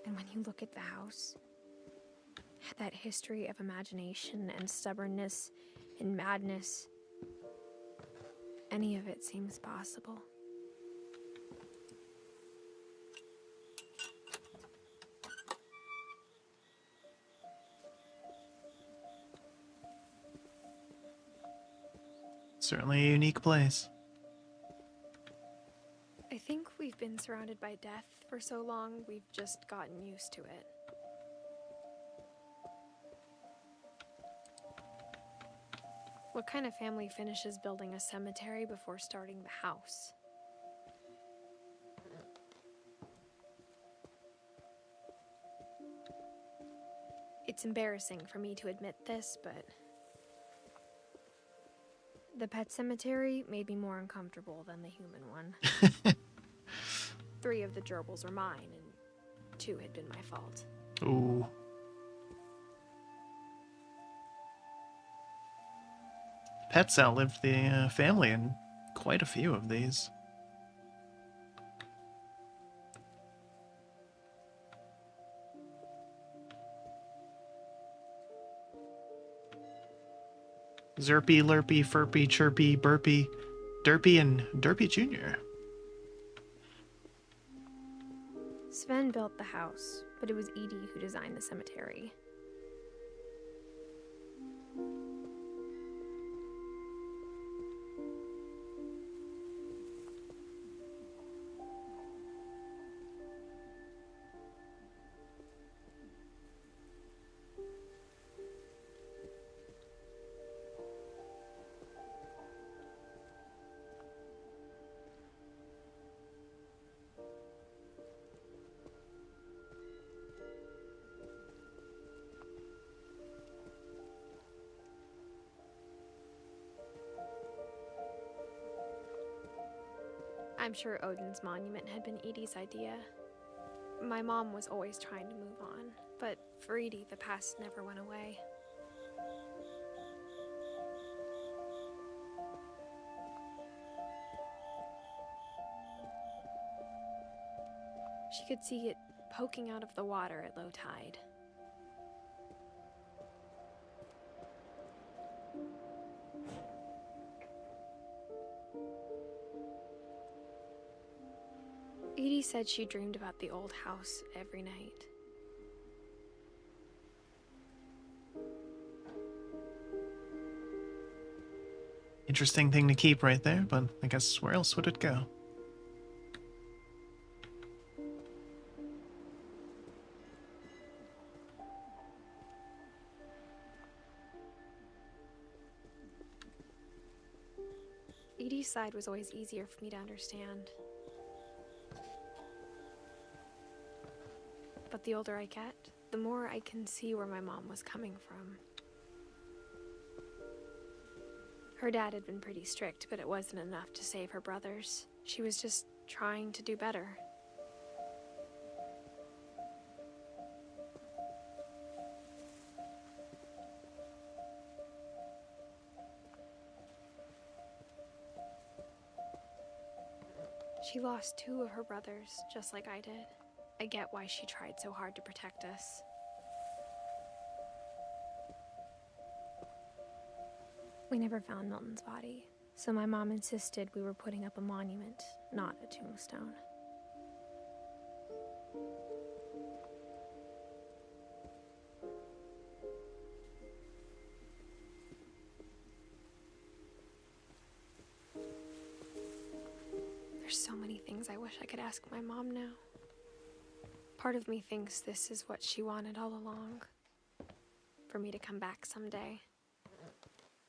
And when you look at the house, that history of imagination and stubbornness and madness, any of it seems possible. Certainly a unique place. I think we've been surrounded by death for so long, we've just gotten used to it. What kind of family finishes building a cemetery before starting the house? It's embarrassing for me to admit this, but the pet cemetery made me more uncomfortable than the human one. 3 of the gerbils were mine, and 2 had been my fault. Ooh. Pets outlived the family in quite a few of these. Zerpy, Lurpy, Furpy, Chirpy, Burpy, Derpy, and Derpy Jr. Sven built the house, but it was Edie who designed the cemetery. I'm sure Odin's monument had been Edie's idea. My mom was always trying to move on, but for Edie, the past never went away. She could see it poking out of the water at low tide. Edie said she dreamed about the old house every night. Interesting thing to keep right there, but I guess where else would it go? Edie's side was always easier for me to understand. But the older I get, the more I can see where my mom was coming from. Her dad had been pretty strict, but it wasn't enough to save her brothers. She was just trying to do better. She lost 2 of her brothers, just like I did. I get why she tried so hard to protect us. We never found Milton's body, so my mom insisted we were putting up a monument, not a tombstone. There's so many things I wish I could ask my mom now. Part of me thinks this is what she wanted all along. For me to come back someday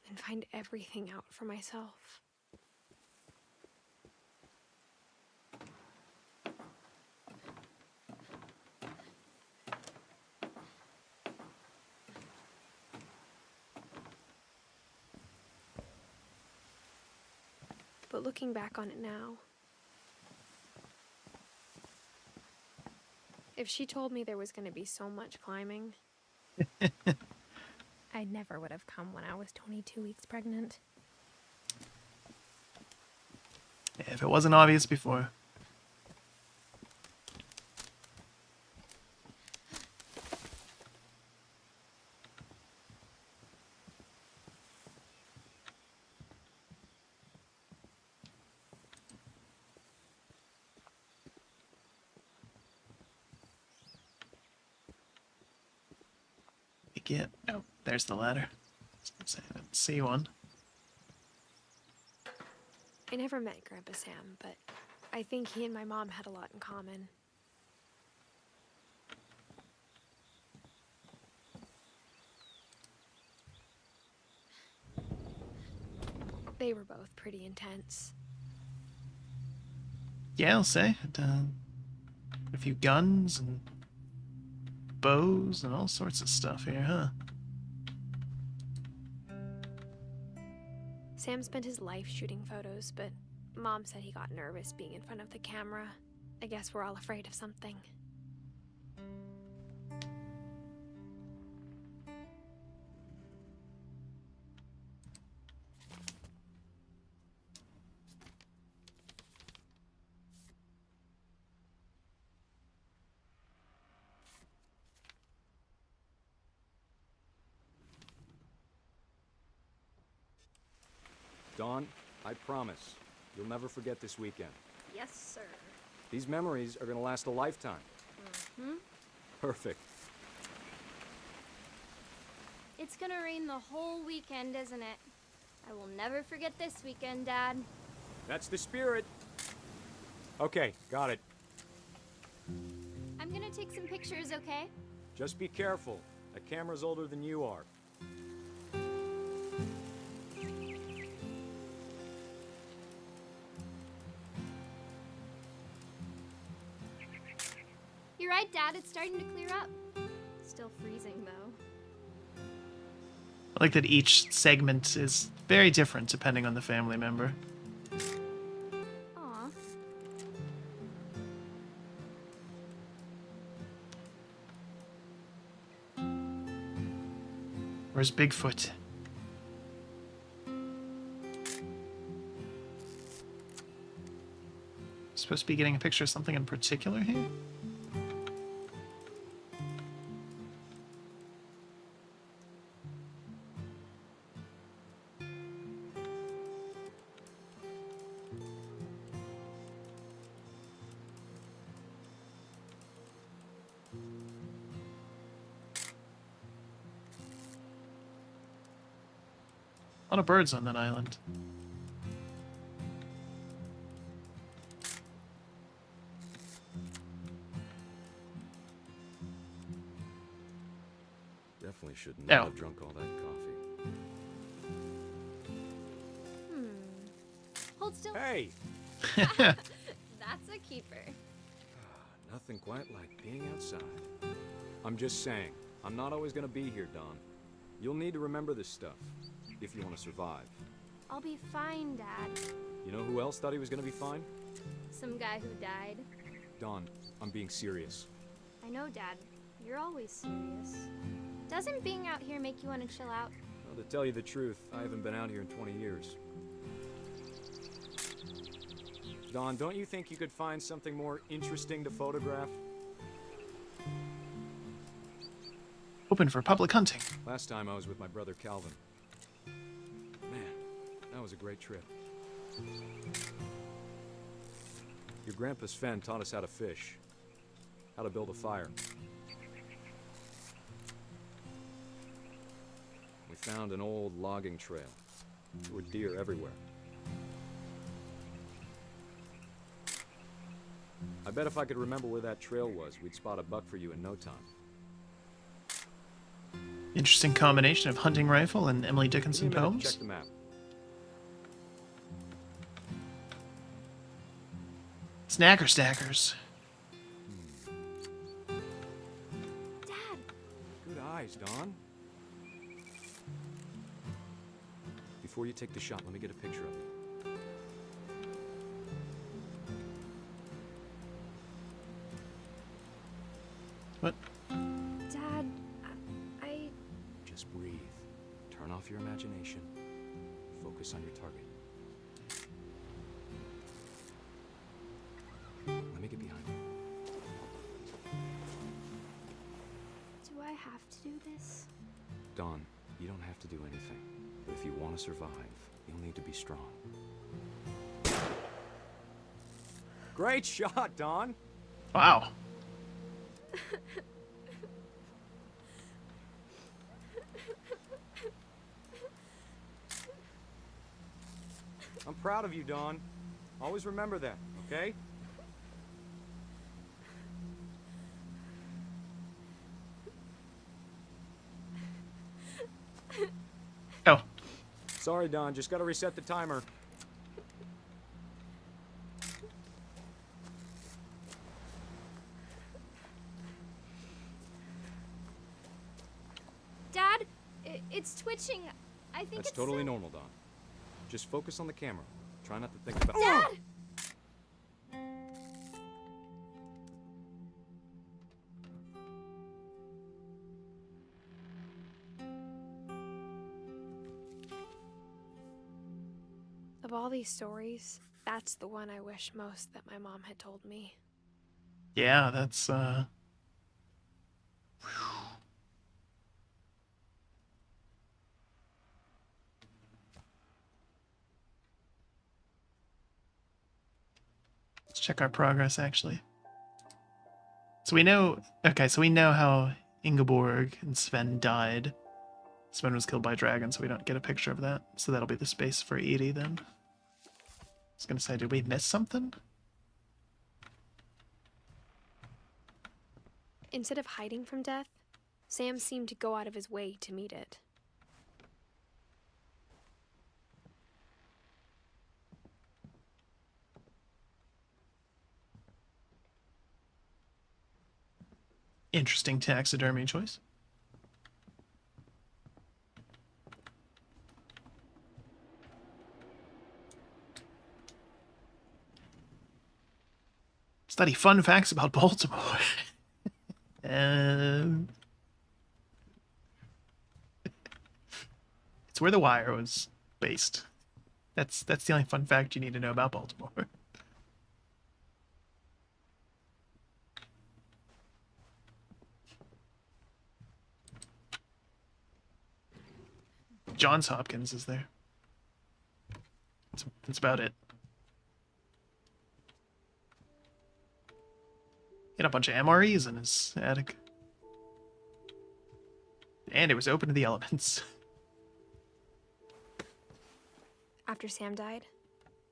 and find everything out for myself. But looking back on it now, if she told me there was going to be so much climbing, I never would have come when I was 22 weeks pregnant. If it wasn't obvious before. Get oh, there's the ladder. I didn't see one. I never met Grandpa Sam, but I think he and my mom had a lot in common. They were both pretty intense. Yeah, I'll say. A few guns and bows and all sorts of stuff here, huh? Sam spent his life shooting photos, but Mom said he got nervous being in front of the camera. I guess we're all afraid of something. Dawn, I promise, you'll never forget this weekend. Yes, sir. These memories are gonna last a lifetime. Mm-hmm. Perfect. It's gonna rain the whole weekend, isn't it? I will never forget this weekend, Dad. That's the spirit. Okay, got it. I'm gonna take some pictures, okay? Just be careful. That camera's older than you are. You're right, Dad. It's starting to clear up. Still freezing, though. I like that each segment is very different depending on the family member. Aw. Where's Bigfoot? Supposed to be getting a picture of something in particular here? A lot of birds on that island. Definitely should not No. have drunk all that coffee. Hold still. Hey! That's a keeper. Nothing quite like being outside. I'm just saying, I'm not always gonna be here, Dawn. You'll need to remember this stuff, if you want to survive. I'll be fine, Dad. You know who else thought he was gonna be fine? Some guy who died. Dawn, I'm being serious. I know, Dad. You're always serious. Doesn't being out here make you want to chill out? Well, to tell you the truth, I haven't been out here in 20 years. Dawn, don't you think you could find something more interesting to photograph? Open for public hunting. Last time I was with my brother Calvin. Man, that was a great trip. Your grandpa Sven taught us how to fish, how to build a fire. We found an old logging trail. There were deer everywhere. I bet if I could remember where that trail was, we'd spot a buck for you in no time. Interesting combination of hunting rifle and Emily Give me Dickinson a minute to poems. check the map. Snacker stackers. Dad! Good eyes, Dawn. Before you take the shot, let me get a picture of it. What? Dad, I... Just breathe. Turn off your imagination. Focus on your target. Let me get behind you. Do I have to do this? Dawn, you don't have to do anything. But if you want to survive, you'll need to be strong. Great shot, Dawn! Wow. I'm proud of you, Dawn. Always remember that, okay? Oh. Sorry, Dawn. Just gotta reset the timer. Dad, it's twitching. I think That's it's totally normal, Dawn. Just focus on the camera. Try not to think about— Dad! Of all these stories, that's the one I wish most that my mom had told me. Yeah, that's, Let's check our progress, actually. So we know... Okay, so we know how Ingeborg and Sven died. Sven was killed by a dragon, so we don't get a picture of that. So that'll be the space for Edie, then. I was gonna say, did we miss something? Instead of hiding from death, Sam seemed to go out of his way to meet it. Interesting taxidermy choice. Study fun facts about Baltimore. It's where The Wire was based. That's the only fun fact you need to know about Baltimore. Johns Hopkins is there. That's about it. He had a bunch of MREs in his attic. And it was open to the elements. After Sam died,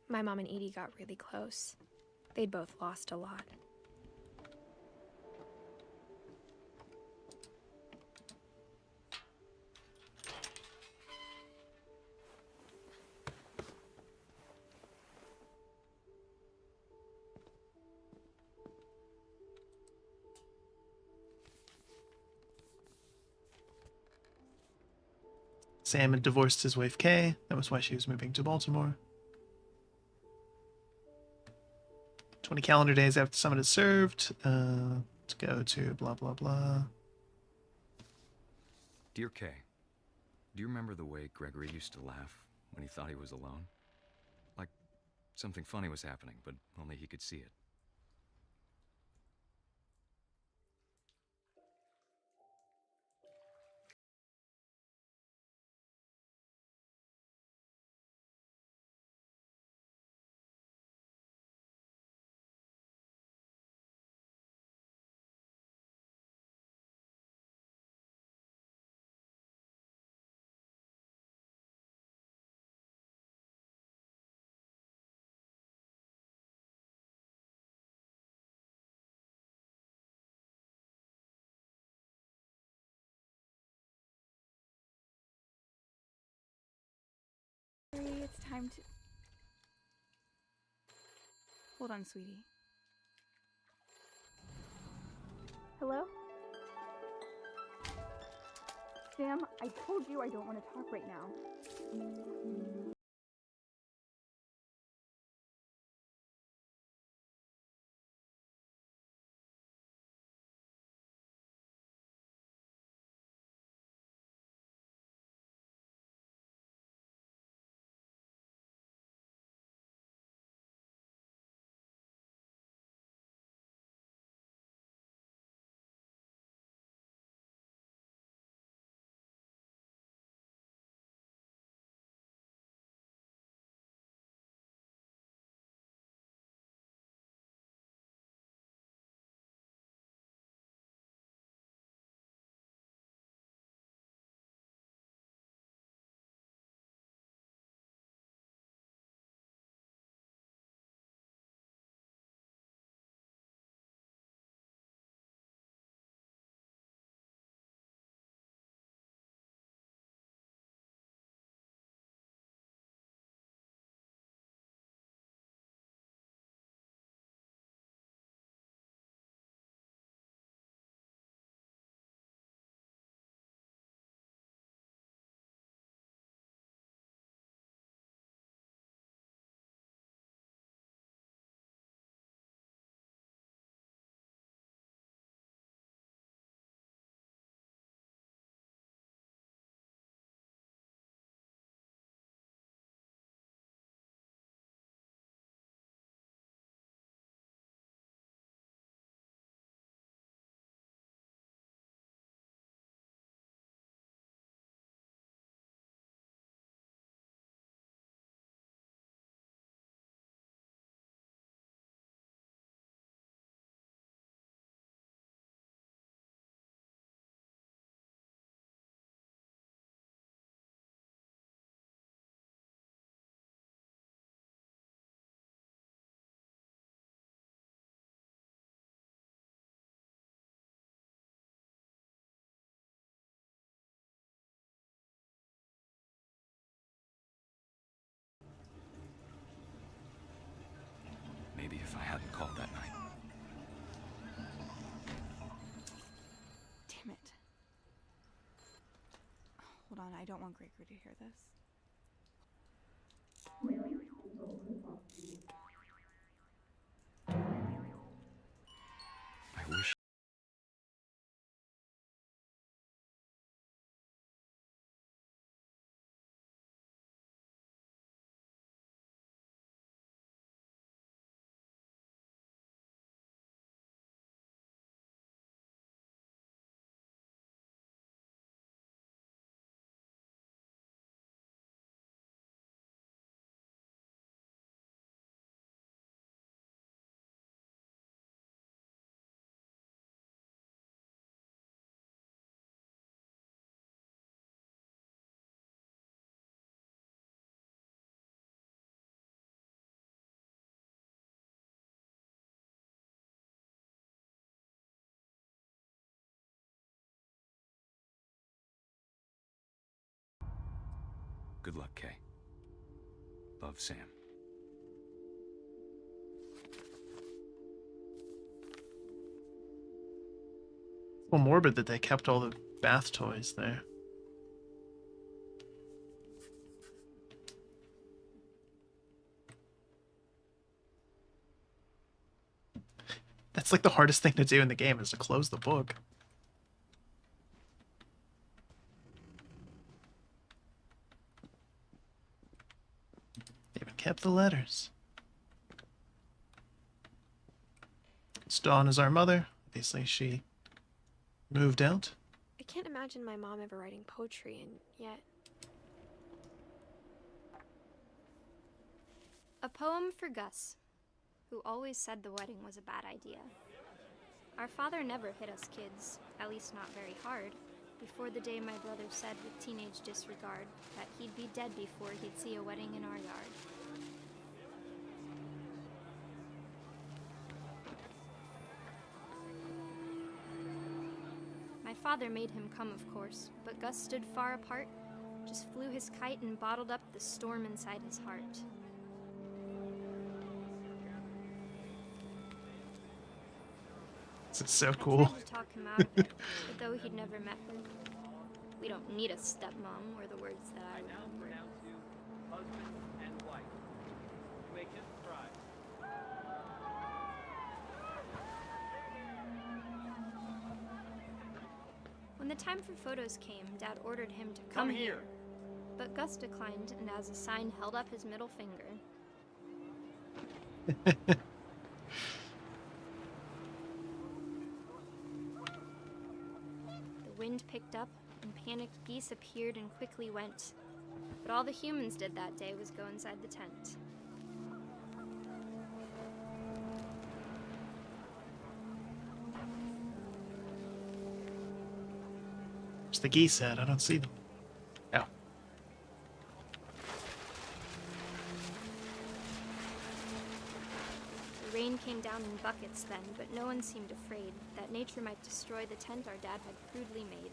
my mom and Edie got really close. They'd both lost a lot. Sam had divorced his wife Kay. That was why she was moving to Baltimore. 20 calendar days after Summit is served. To go to blah blah blah. Dear Kay, do you remember the way Gregory used to laugh when he thought he was alone? Like something funny was happening, but only he could see it. Sorry, it's time to... Hold on, sweetie. Hello? Sam, I told you I don't want to talk right now. Maybe if I hadn't called that night. Damn it. Hold on, I don't want Gregory to hear this. I wish... Good luck, Kay. Love, Sam. Well, morbid that they kept all the bath toys there. That's like the hardest thing to do in the game, is to close the book. They even kept the letters. Dawn is our mother. Obviously, she moved out. I can't imagine my mom ever writing poetry, and yet... A poem for Gus, who always said the wedding was a bad idea. Our father never hit us kids, at least not very hard, before the day my brother said with teenage disregard that he'd be dead before he'd see a wedding in our yard. My father made him come, of course, but Gus stood far apart, just flew his kite and bottled up the storm inside his heart. This is so I cool. tried to talk him out of it, but though he'd never met her, we don't need a stepmom, were the words that I remember. Husband and wife. You may kiss the bride. When the time for photos came, Dad ordered him to come here. But Gus declined and as a sign held up his middle finger. The wind picked up and panicked geese appeared and quickly went. But all the humans did that day was go inside the tent. Where's the geese at? I don't see them. Oh. The rain came down in buckets then, but no one seemed afraid that nature might destroy the tent our dad had crudely made.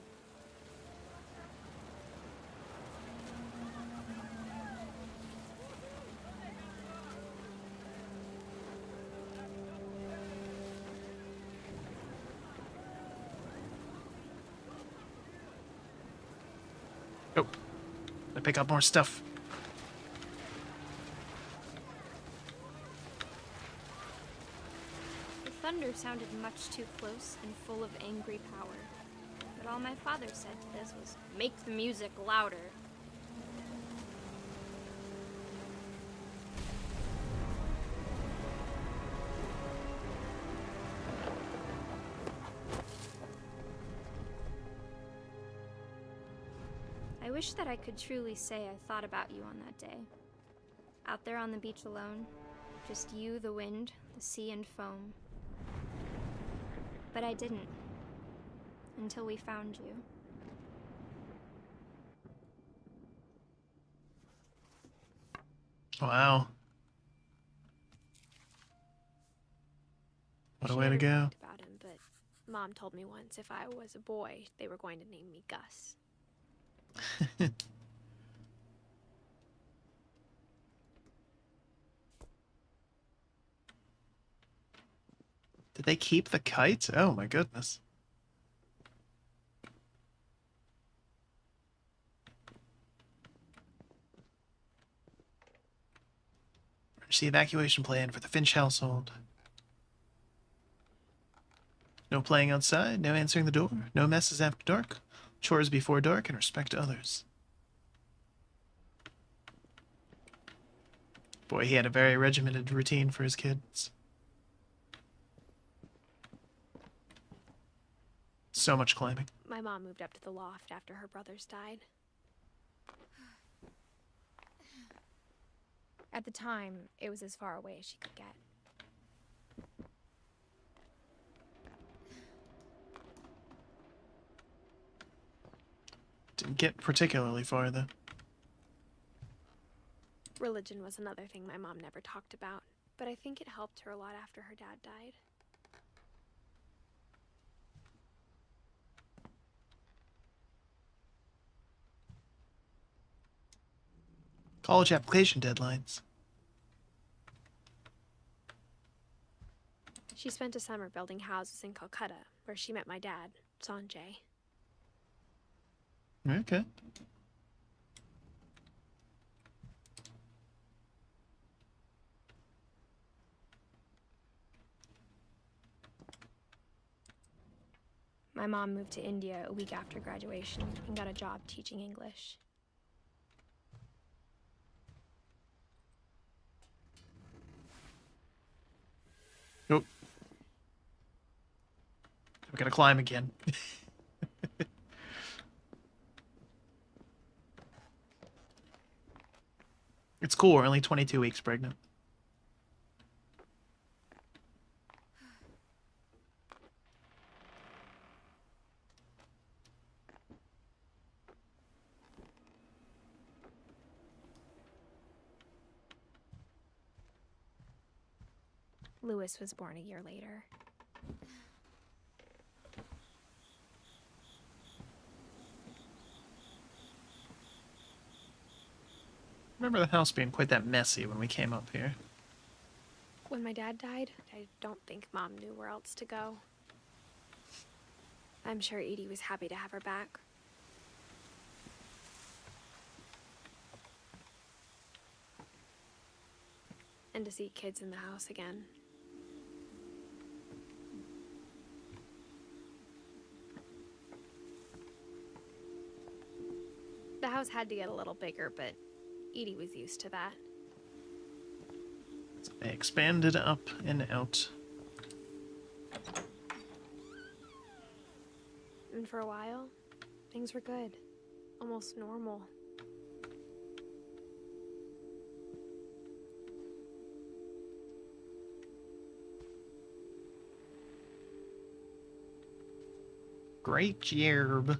Oh. I pick up more stuff. The thunder sounded much too close and full of angry power. But all my father said to this was, "Make the music louder." I wish that I could truly say I thought about you on that day. Out there on the beach alone, just you, the wind, the sea, and foam. But I didn't. Until we found you. Wow. What a way to go. Talked about him, but Mom told me once if I was a boy, they were going to name me Gus. Did they keep the kite? Oh my goodness. Where's the evacuation plan for the Finch household? No playing outside, no answering the door, no messes after dark, chores before dark, and respect to others. Boy, he had a very regimented routine for his kids. So much climbing. My mom moved up to the loft after her brothers died. At the time, it was as far away as she could get. Didn't get particularly far, though. Religion was another thing my mom never talked about, but I think it helped her a lot after her dad died. College application deadlines. She spent a summer building houses in Calcutta, where she met my dad, Sanjay. Okay. My mom moved to India a week after graduation and got a job teaching English. Nope. We're gonna climb again. It's cool, we're only 22 weeks pregnant. Lewis was born a year later. Remember the house being quite that messy when we came up here. When my dad died, I don't think Mom knew where else to go. I'm sure Edie was happy to have her back. And to see kids in the house again. The house had to get a little bigger, but Edie was used to that. They expanded up and out. And for a while, things were good. Almost normal. Great job.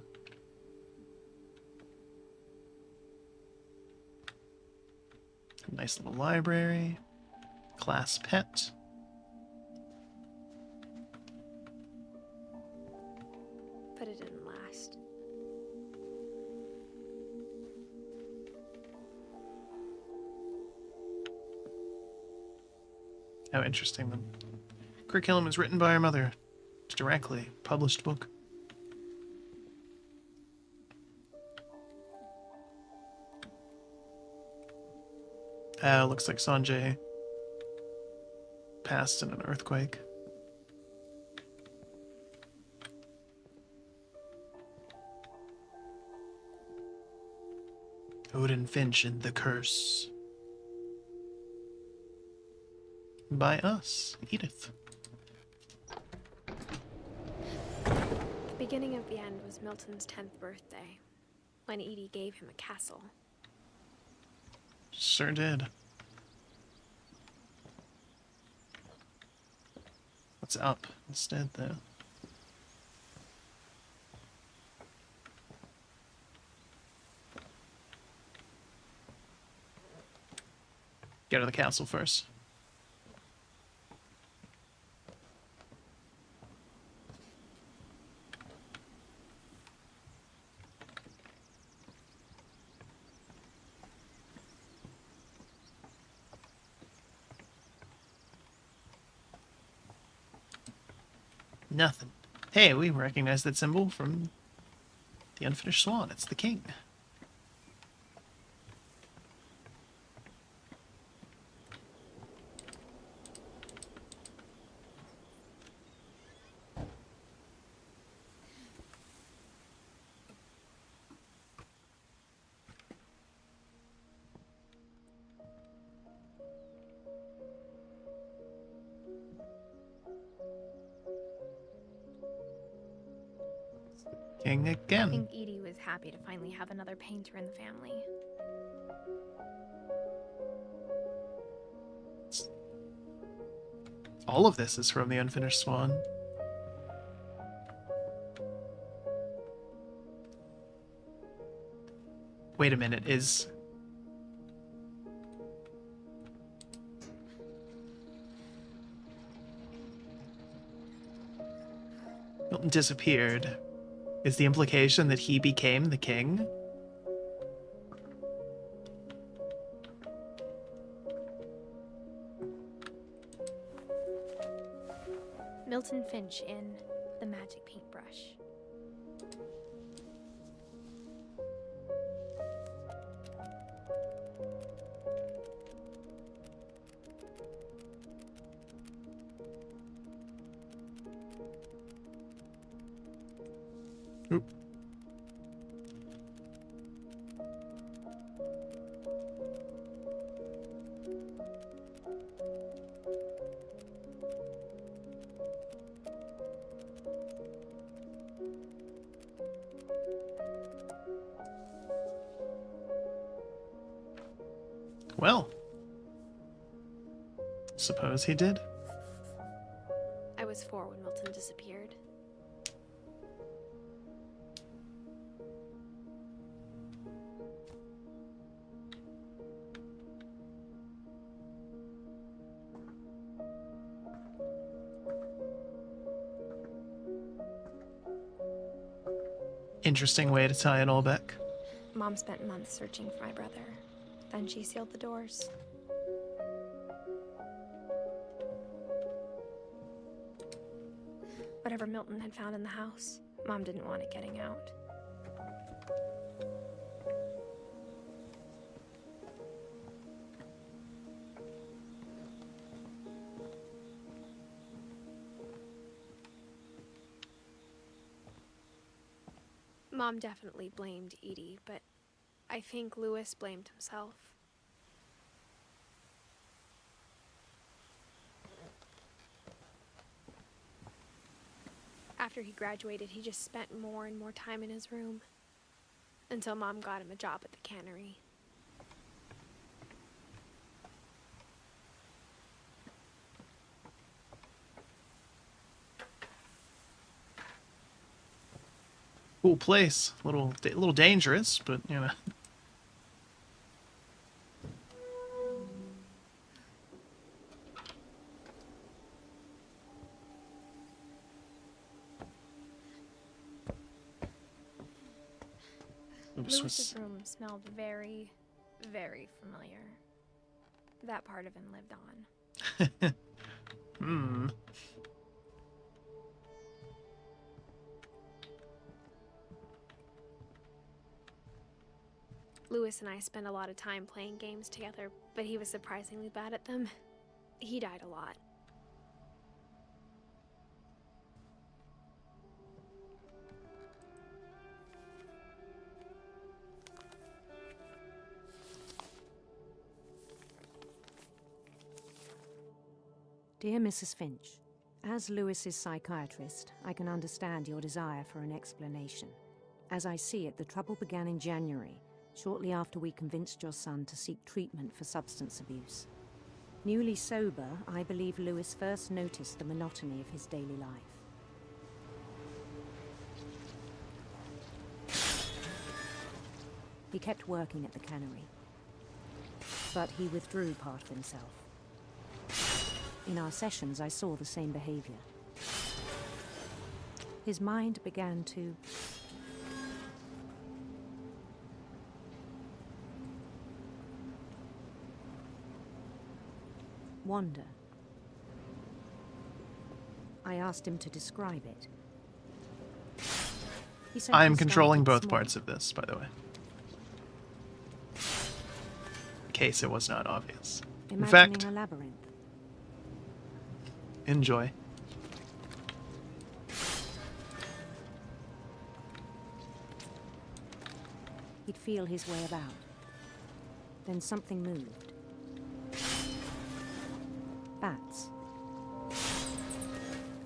Nice little library. Class pet. But it didn't last. How interesting. The curriculum was written by our mother. Directly. Published book. Looks like Sanjay passed in an earthquake. Odin Finch and the Curse. By us, Edith. The beginning of the end was Milton's 10th birthday, when Edie gave him a castle. Sure did. What's up instead, though? Go to the castle first. Nothing. Hey, we recognize that symbol from the Unfinished Swan. It's the king. King I again. think Edie was happy to finally have another painter in the family. All of this is from the Unfinished Swan. Wait a minute, is... Milton disappeared. Is the implication that he became the king? Milton Finch in The Magic Paintbrush. Oop. Well, suppose he did. I was 4 when Milton disappeared. Interesting way to tie it all back. Mom spent months searching for my brother. Then she sealed the doors. Whatever Milton had found in the house, Mom didn't want it getting out. Mom definitely blamed Edie, but I think Louis blamed himself. After he graduated, he just spent more and more time in his room, until Mom got him a job at the cannery. Cool place. A little dangerous, but you know. Louis's room smelled very, very familiar. That part of him lived on. Hmm. Louis and I spent a lot of time playing games together, but he was surprisingly bad at them. He died a lot. Dear Mrs. Finch, as Louis's psychiatrist, I can understand your desire for an explanation. As I see it, the trouble began in January, shortly after we convinced your son to seek treatment for substance abuse. Newly sober, I believe Louis first noticed the monotony of his daily life. He kept working at the cannery, but he withdrew part of himself. In our sessions, I saw the same behavior. His mind began to wander. I asked him to describe it. He said I'm he controlling started both small. parts of this, by the way. In case it was not obvious. In Imagining fact, a labyrinth. enjoy. He'd feel his way about. Then something moved. Bats.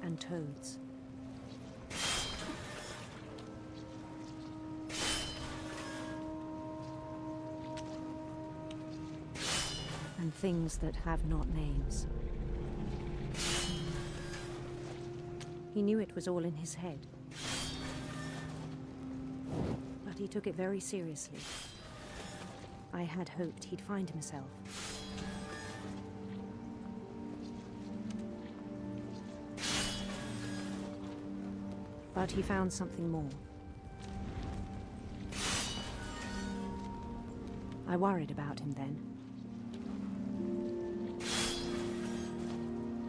And toads. And things that have not names. He knew it was all in his head. But he took it very seriously. I had hoped he'd find himself. But he found something more. I worried about him then.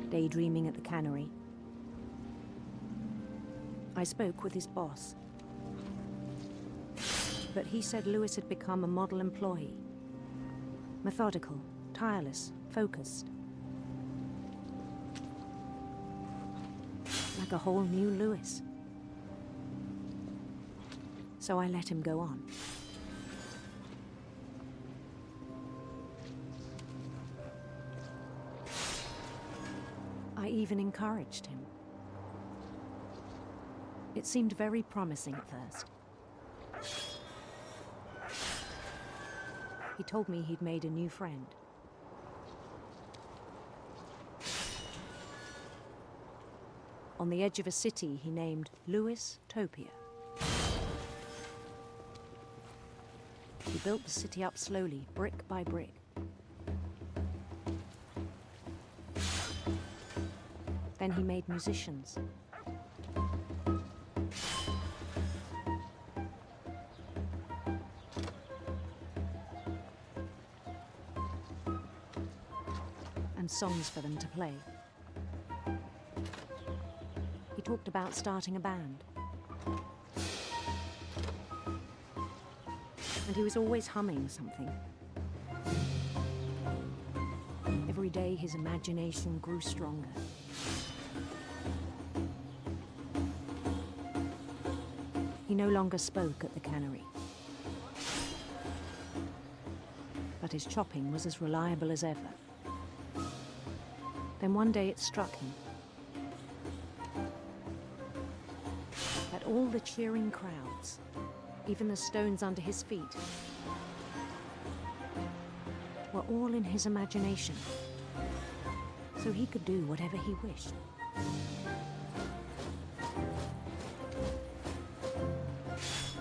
Daydreaming at the cannery. I spoke with his boss. But he said Louis had become a model employee. Methodical, tireless, focused. Like a whole new Louis. So I let him go on. I even encouraged him. It seemed very promising at first. He told me he'd made a new friend. On the edge of a city he named Louis Topia. He built the city up slowly, brick by brick. Then he made musicians. songs for them to play. He talked about starting a band. And he was always humming something. Every day his imagination grew stronger. He no longer spoke at the cannery. But his chopping was as reliable as ever. Then one day it struck him that all the cheering crowds, even the stones under his feet, were all in his imagination, so he could do whatever he wished.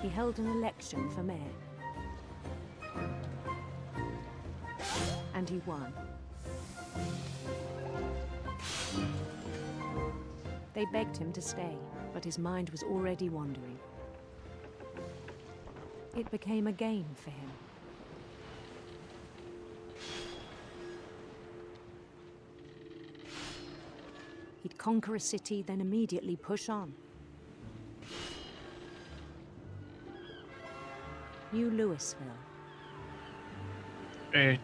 He held an election for mayor, and he won. They begged him to stay, but his mind was already wandering. It became a game for him. He'd conquer a city, then immediately push on. New Louisville.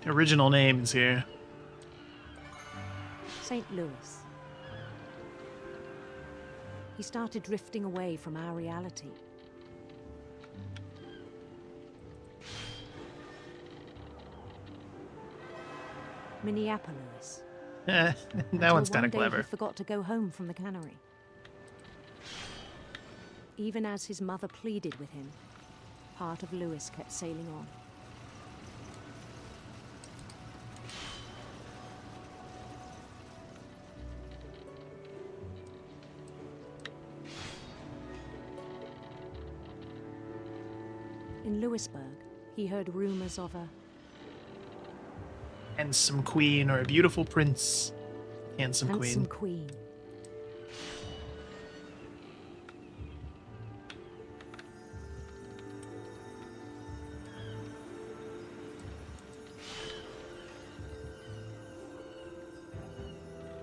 Original names here. St. Louis. He started drifting away from our reality. Minneapolis. That one's kind of clever. He forgot to go home from the cannery. Even as his mother pleaded with him, part of Louis kept sailing on. In Louisburg, he heard rumors of a handsome queen or a beautiful prince. Handsome queen.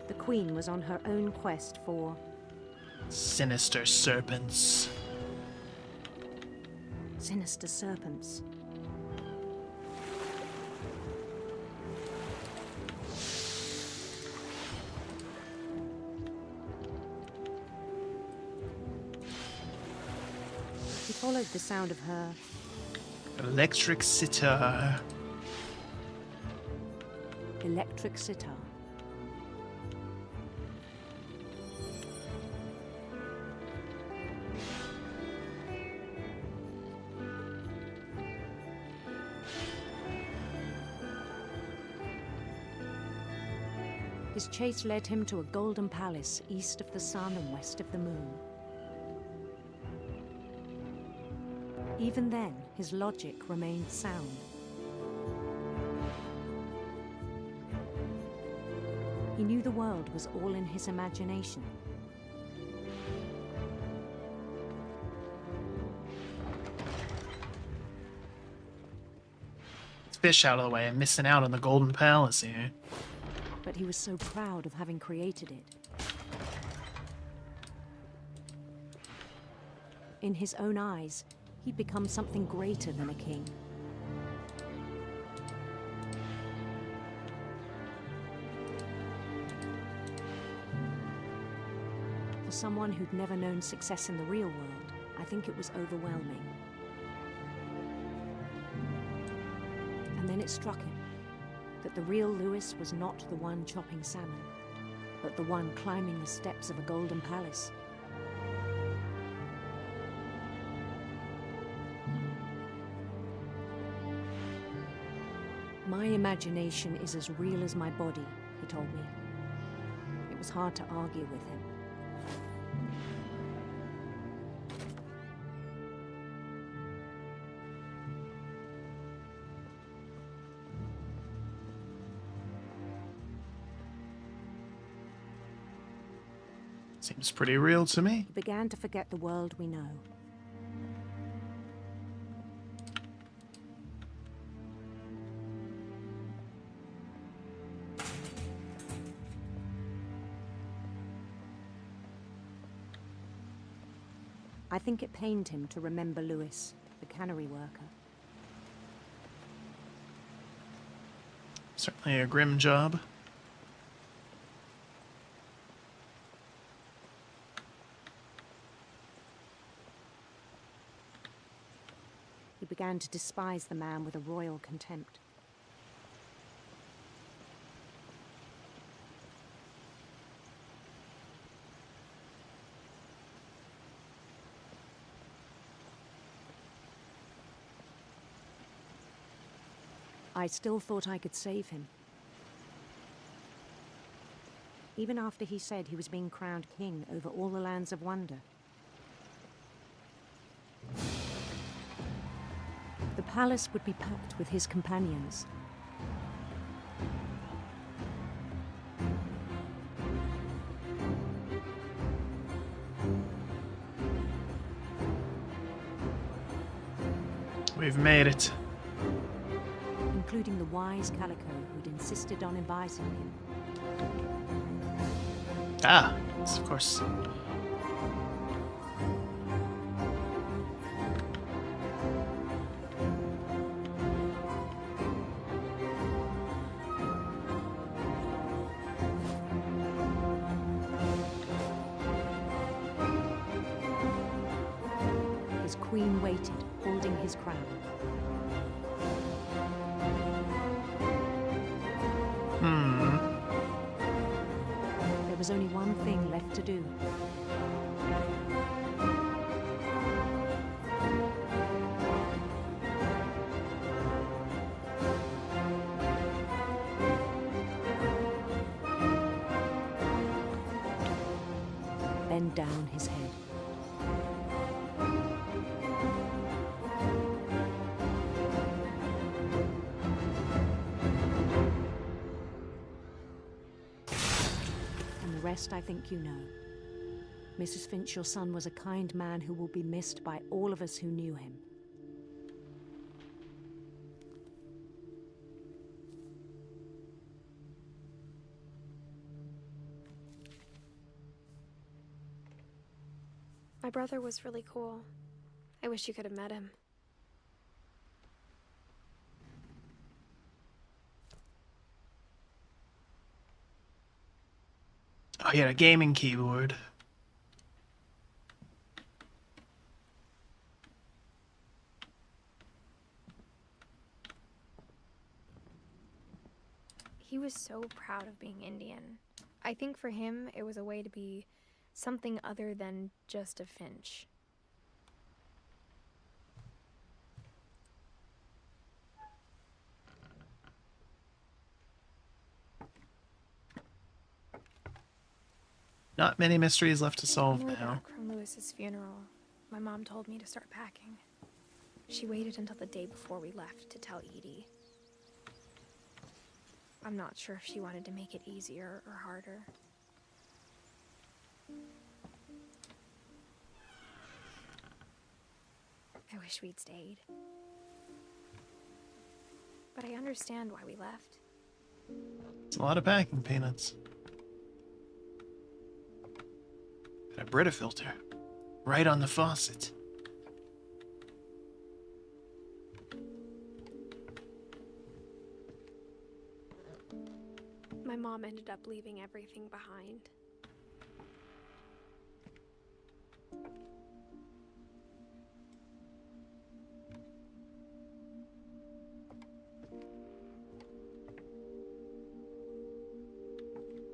The queen was on her own quest for sinister serpents. Sinister serpents. He followed the sound of her electric sitar. Electric sitar. His chase led him to a golden palace east of the sun and west of the moon. Even then, his logic remained sound. He knew the world was all in his imagination. Fish out of the way. I'm missing out on the golden palace here. But he was so proud of having created it. In his own eyes, he'd become something greater than a king. For someone who'd never known success in the real world, I think it was overwhelming. And then it struck him that the real Louis was not the one chopping salmon, but the one climbing the steps of a golden palace. My imagination is as real as my body, he told me. It was hard to argue with him. Seems pretty real to me. He began to forget the world we know. I think it pained him to remember Lewis, the cannery worker. Certainly a grim job. He began to despise the man with a royal contempt. I still thought I could save him. Even after he said he was being crowned king over all the lands of wonder. The palace would be packed with his companions. We've made it. Including the wise Calico who'd insisted on advising him. Ah, yes, of course. His queen waited, holding his crown. There was only one thing left to do. Bend down his head. Rest I think you know. Mrs. Finch, your son was a kind man who will be missed by all of us who knew him. My brother was really cool. I wish you could have met him. Oh, he had a gaming keyboard. He was so proud of being Indian. I think for him, it was a way to be something other than just a Finch. Not many mysteries left to solve On the way now. back from Lewis's funeral, my mom told me to start packing. She waited until the day before we left to tell Edie. I'm not sure if she wanted to make it easier or harder. I wish we'd stayed. But I understand why we left. It's a lot of packing peanuts. A Brita filter. Right on the faucet. My mom ended up leaving everything behind.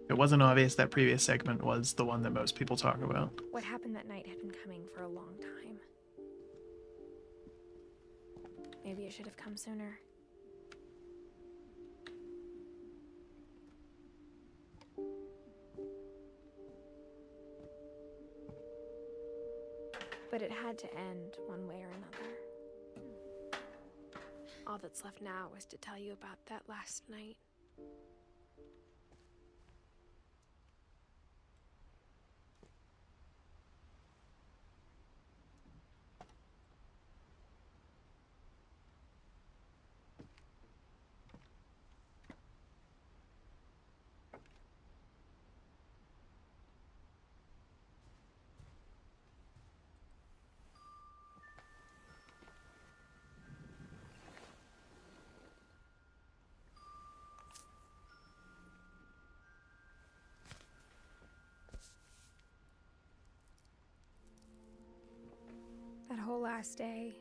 It wasn't obvious that previous segment was the one that most people talk about. What happened that night had been coming for a long time. Maybe it should have come sooner. But it had to end one way or another. All that's left now is to tell you about that last night. last day,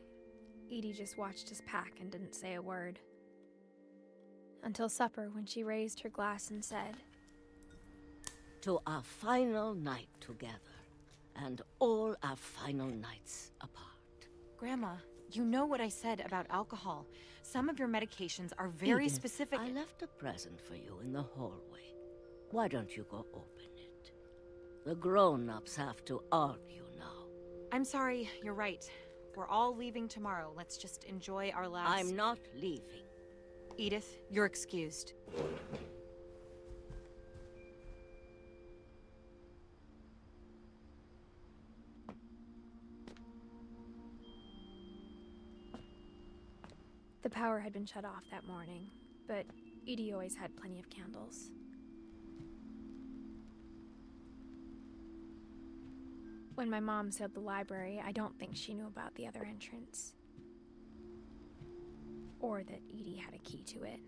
Edie just watched us pack and didn't say a word. Until supper, when she raised her glass and said, "To our final night together, and all our final nights apart." Grandma, you know what I said about alcohol. Some of your medications are very Edith, specific. I left a present for you in the hallway. Why don't you go open it? The grown-ups have to argue now. I'm sorry, you're right. We're all leaving tomorrow. Let's just enjoy our last... I'm not leaving. Edith, you're excused. The power had been shut off that morning, but Edie always had plenty of candles. When my mom sealed the library, I don't think she knew about the other entrance. Or that Edie had a key to it.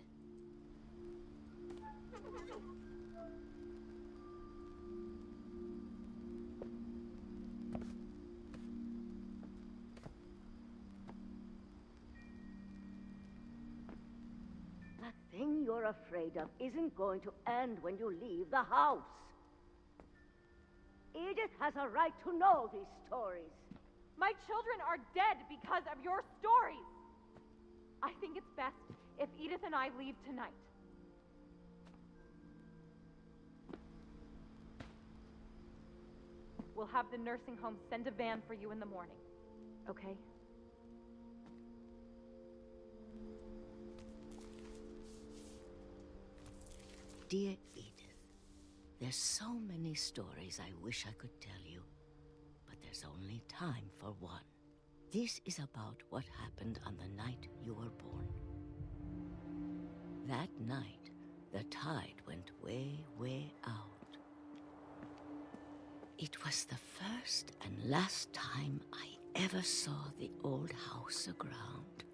That thing you're afraid of isn't going to end when you leave the house. Edith has a right to know these stories. My children are dead because of your stories. I think it's best if Edith and I leave tonight. We'll have the nursing home send a van for you in the morning, okay? Dear Edith, there's so many stories I wish I could tell you, but there's only time for one. This is about what happened on the night you were born. That night, the tide went way, way out. It was the first and last time I ever saw the old house aground.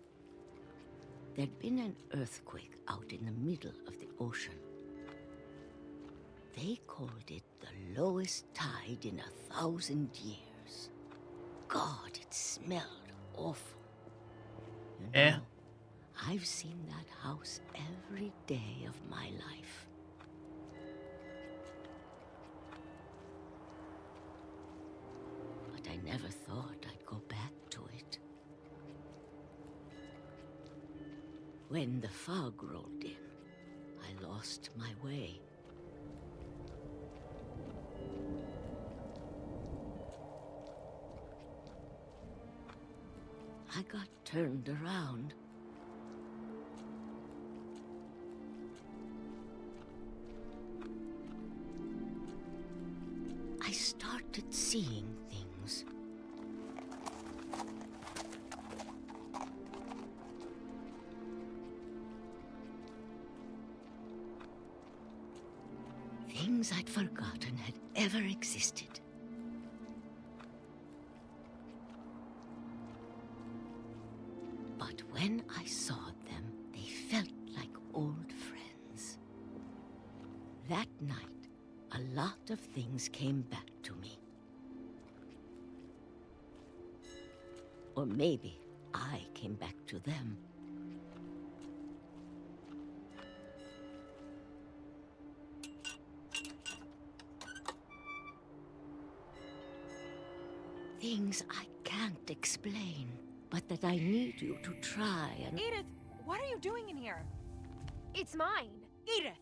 There'd been an earthquake out in the middle of the ocean. They called it the lowest tide in 1,000 years. God, it smelled awful. You know, I've seen that house every day of my life. But I never thought I'd go back to it. When the fog rolled in, I lost my way. I got turned around. I started seeing things. Things I'd forgotten had ever existed. But when I saw them, they felt like old friends. That night, a lot of things came back to me. Or maybe I came back to them. Things I can't explain, but that I need you to try and... Edith, what are you doing in here? It's mine. Edith!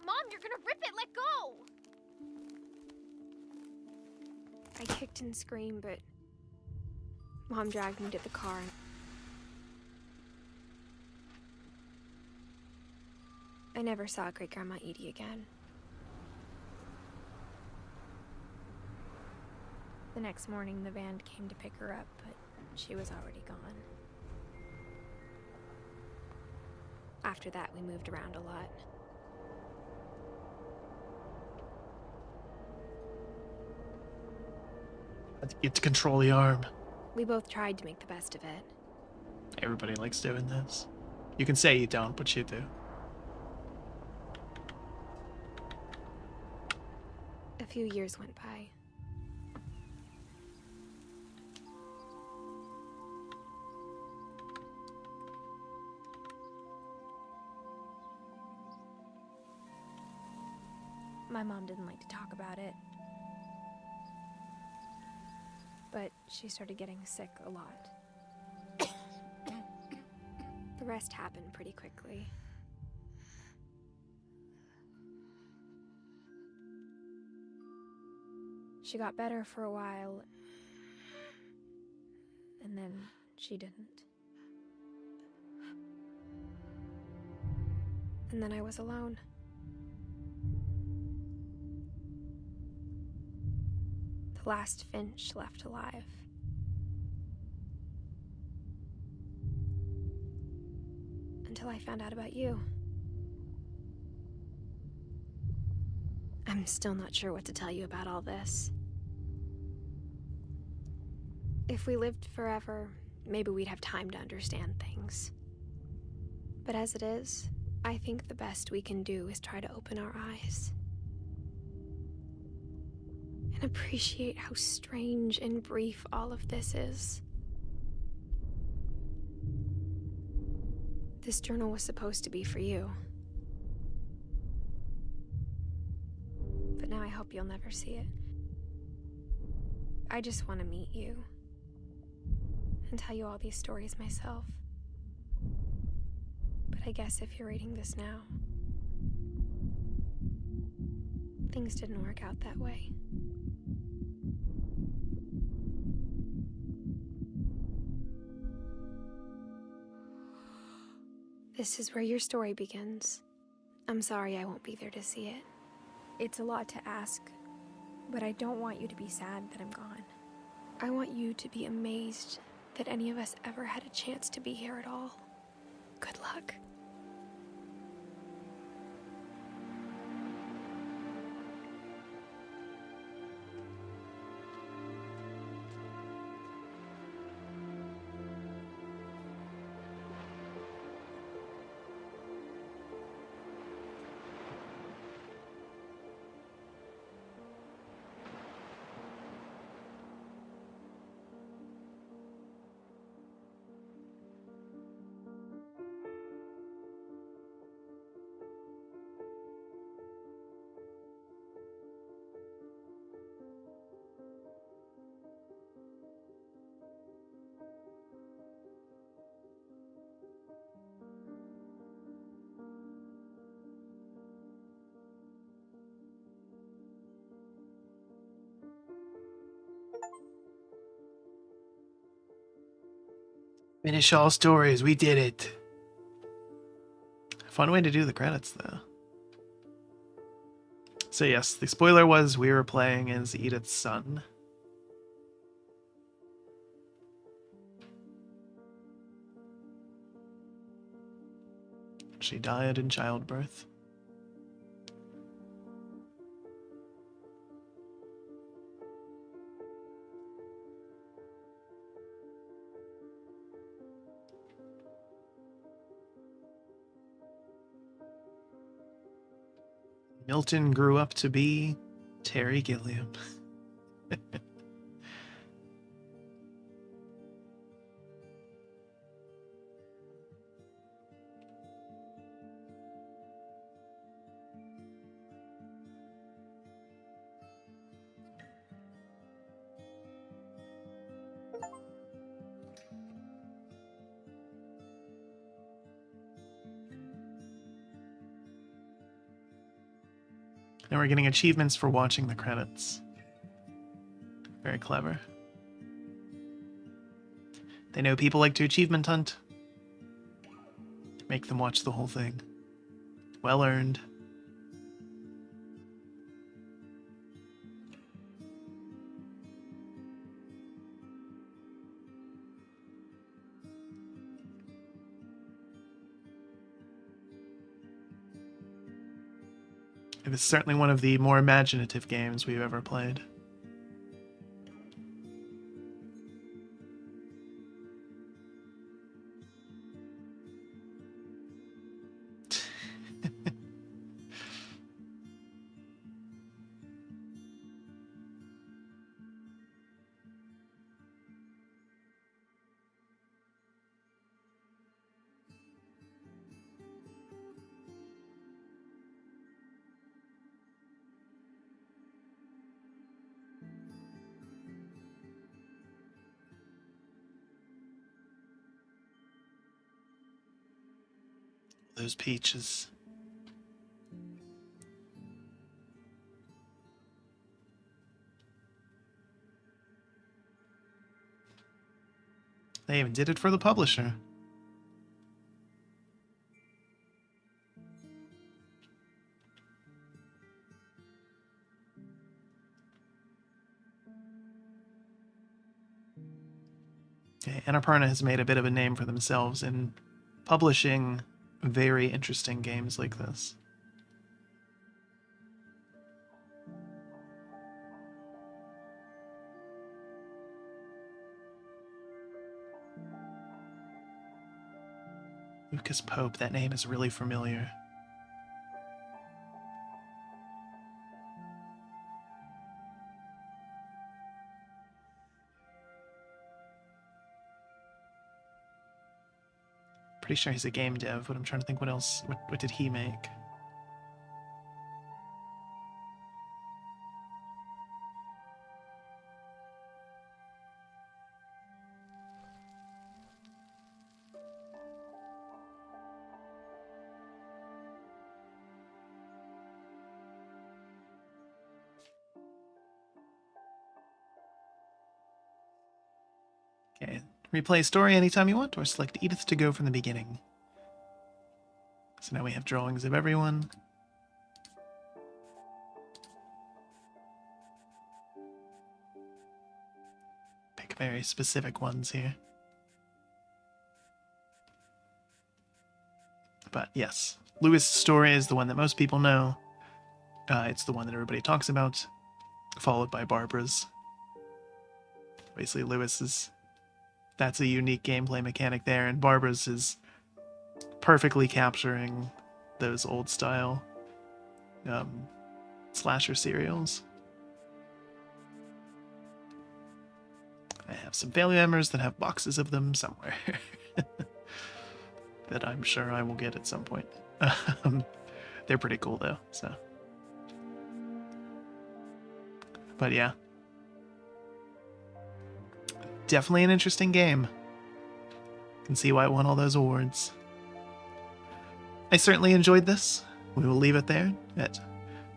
Mom, you're gonna rip it! Let go! I kicked and screamed, but Mom dragged me to the car. I never saw Great-Grandma Edie again. The next morning, the van came to pick her up, but she was already gone. After that, we moved around a lot. Had to get to control the arm. We both tried to make the best of it. Everybody likes doing this. You can say you don't, but you do. A few years went by. My mom didn't like to talk about it. But she started getting sick a lot. The rest happened pretty quickly. She got better for a while, and then she didn't. And then I was alone. The last Finch left alive. Until I found out about you. I'm still not sure what to tell you about all this. If we lived forever, maybe we'd have time to understand things. But as it is, I think the best we can do is try to open our eyes. And appreciate how strange and brief all of this is. This journal was supposed to be for you. But now I hope you'll never see it. I just want to meet you. And tell you all these stories myself. But I guess if you're reading this now, things didn't work out that way. This is where your story begins. I'm sorry I won't be there to see it. It's a lot to ask, but I don't want you to be sad that I'm gone. I want you to be amazed that any of us ever had a chance to be here at all. Good luck. Finish all stories. We did it. Fun way to do the credits, though. So yes, the spoiler was we were playing as Edith's son. She died in childbirth. Milton grew up to be Terry Gilliam. And we're getting achievements for watching the credits. Very clever. They know people like to achievement hunt. Make them watch the whole thing. Well earned. It was certainly one of the more imaginative games we've ever played. Those peaches. They even did it for the publisher. Okay, Annapurna has made a bit of a name for themselves in publishing very interesting games like this. Lucas Pope, that name is really familiar. Pretty sure he's a game dev, but I'm trying to think what else, what did he make? Okay, replay story anytime you want, or select Edith to go from the beginning. So now we have drawings of everyone. Pick very specific ones here. But yes, Lewis' story is the one that most people know. It's the one that everybody talks about, followed by Barbara's. Basically, Lewis's, that's a unique gameplay mechanic there, and Barbara's is perfectly capturing those old style slasher serials. I have some family members that have boxes of them somewhere that I'm sure I will get at some point. They're pretty cool though, so. But yeah. Definitely an interesting game. Can see why it won all those awards. I certainly enjoyed this. We will leave it there at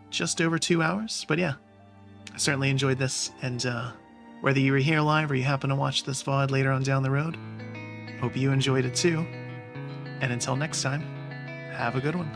just over 2 hours. But yeah, I certainly enjoyed this. And whether you were here live or you happen to watch this VOD later on down the road, hope you enjoyed it too. And until next time, have a good one.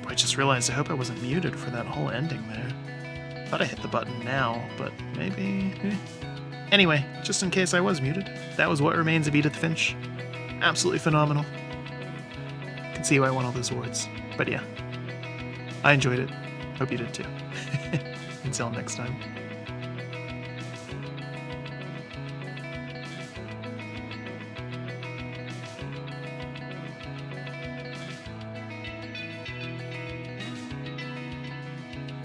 I just realized I hope I wasn't muted for that whole ending there. Thought I hit the button now, but maybe... Anyway, just in case I was muted, that was What Remains of Edith Finch. Absolutely phenomenal. Can see why I won all those awards. But yeah, I enjoyed it. Hope you did too. Until next time.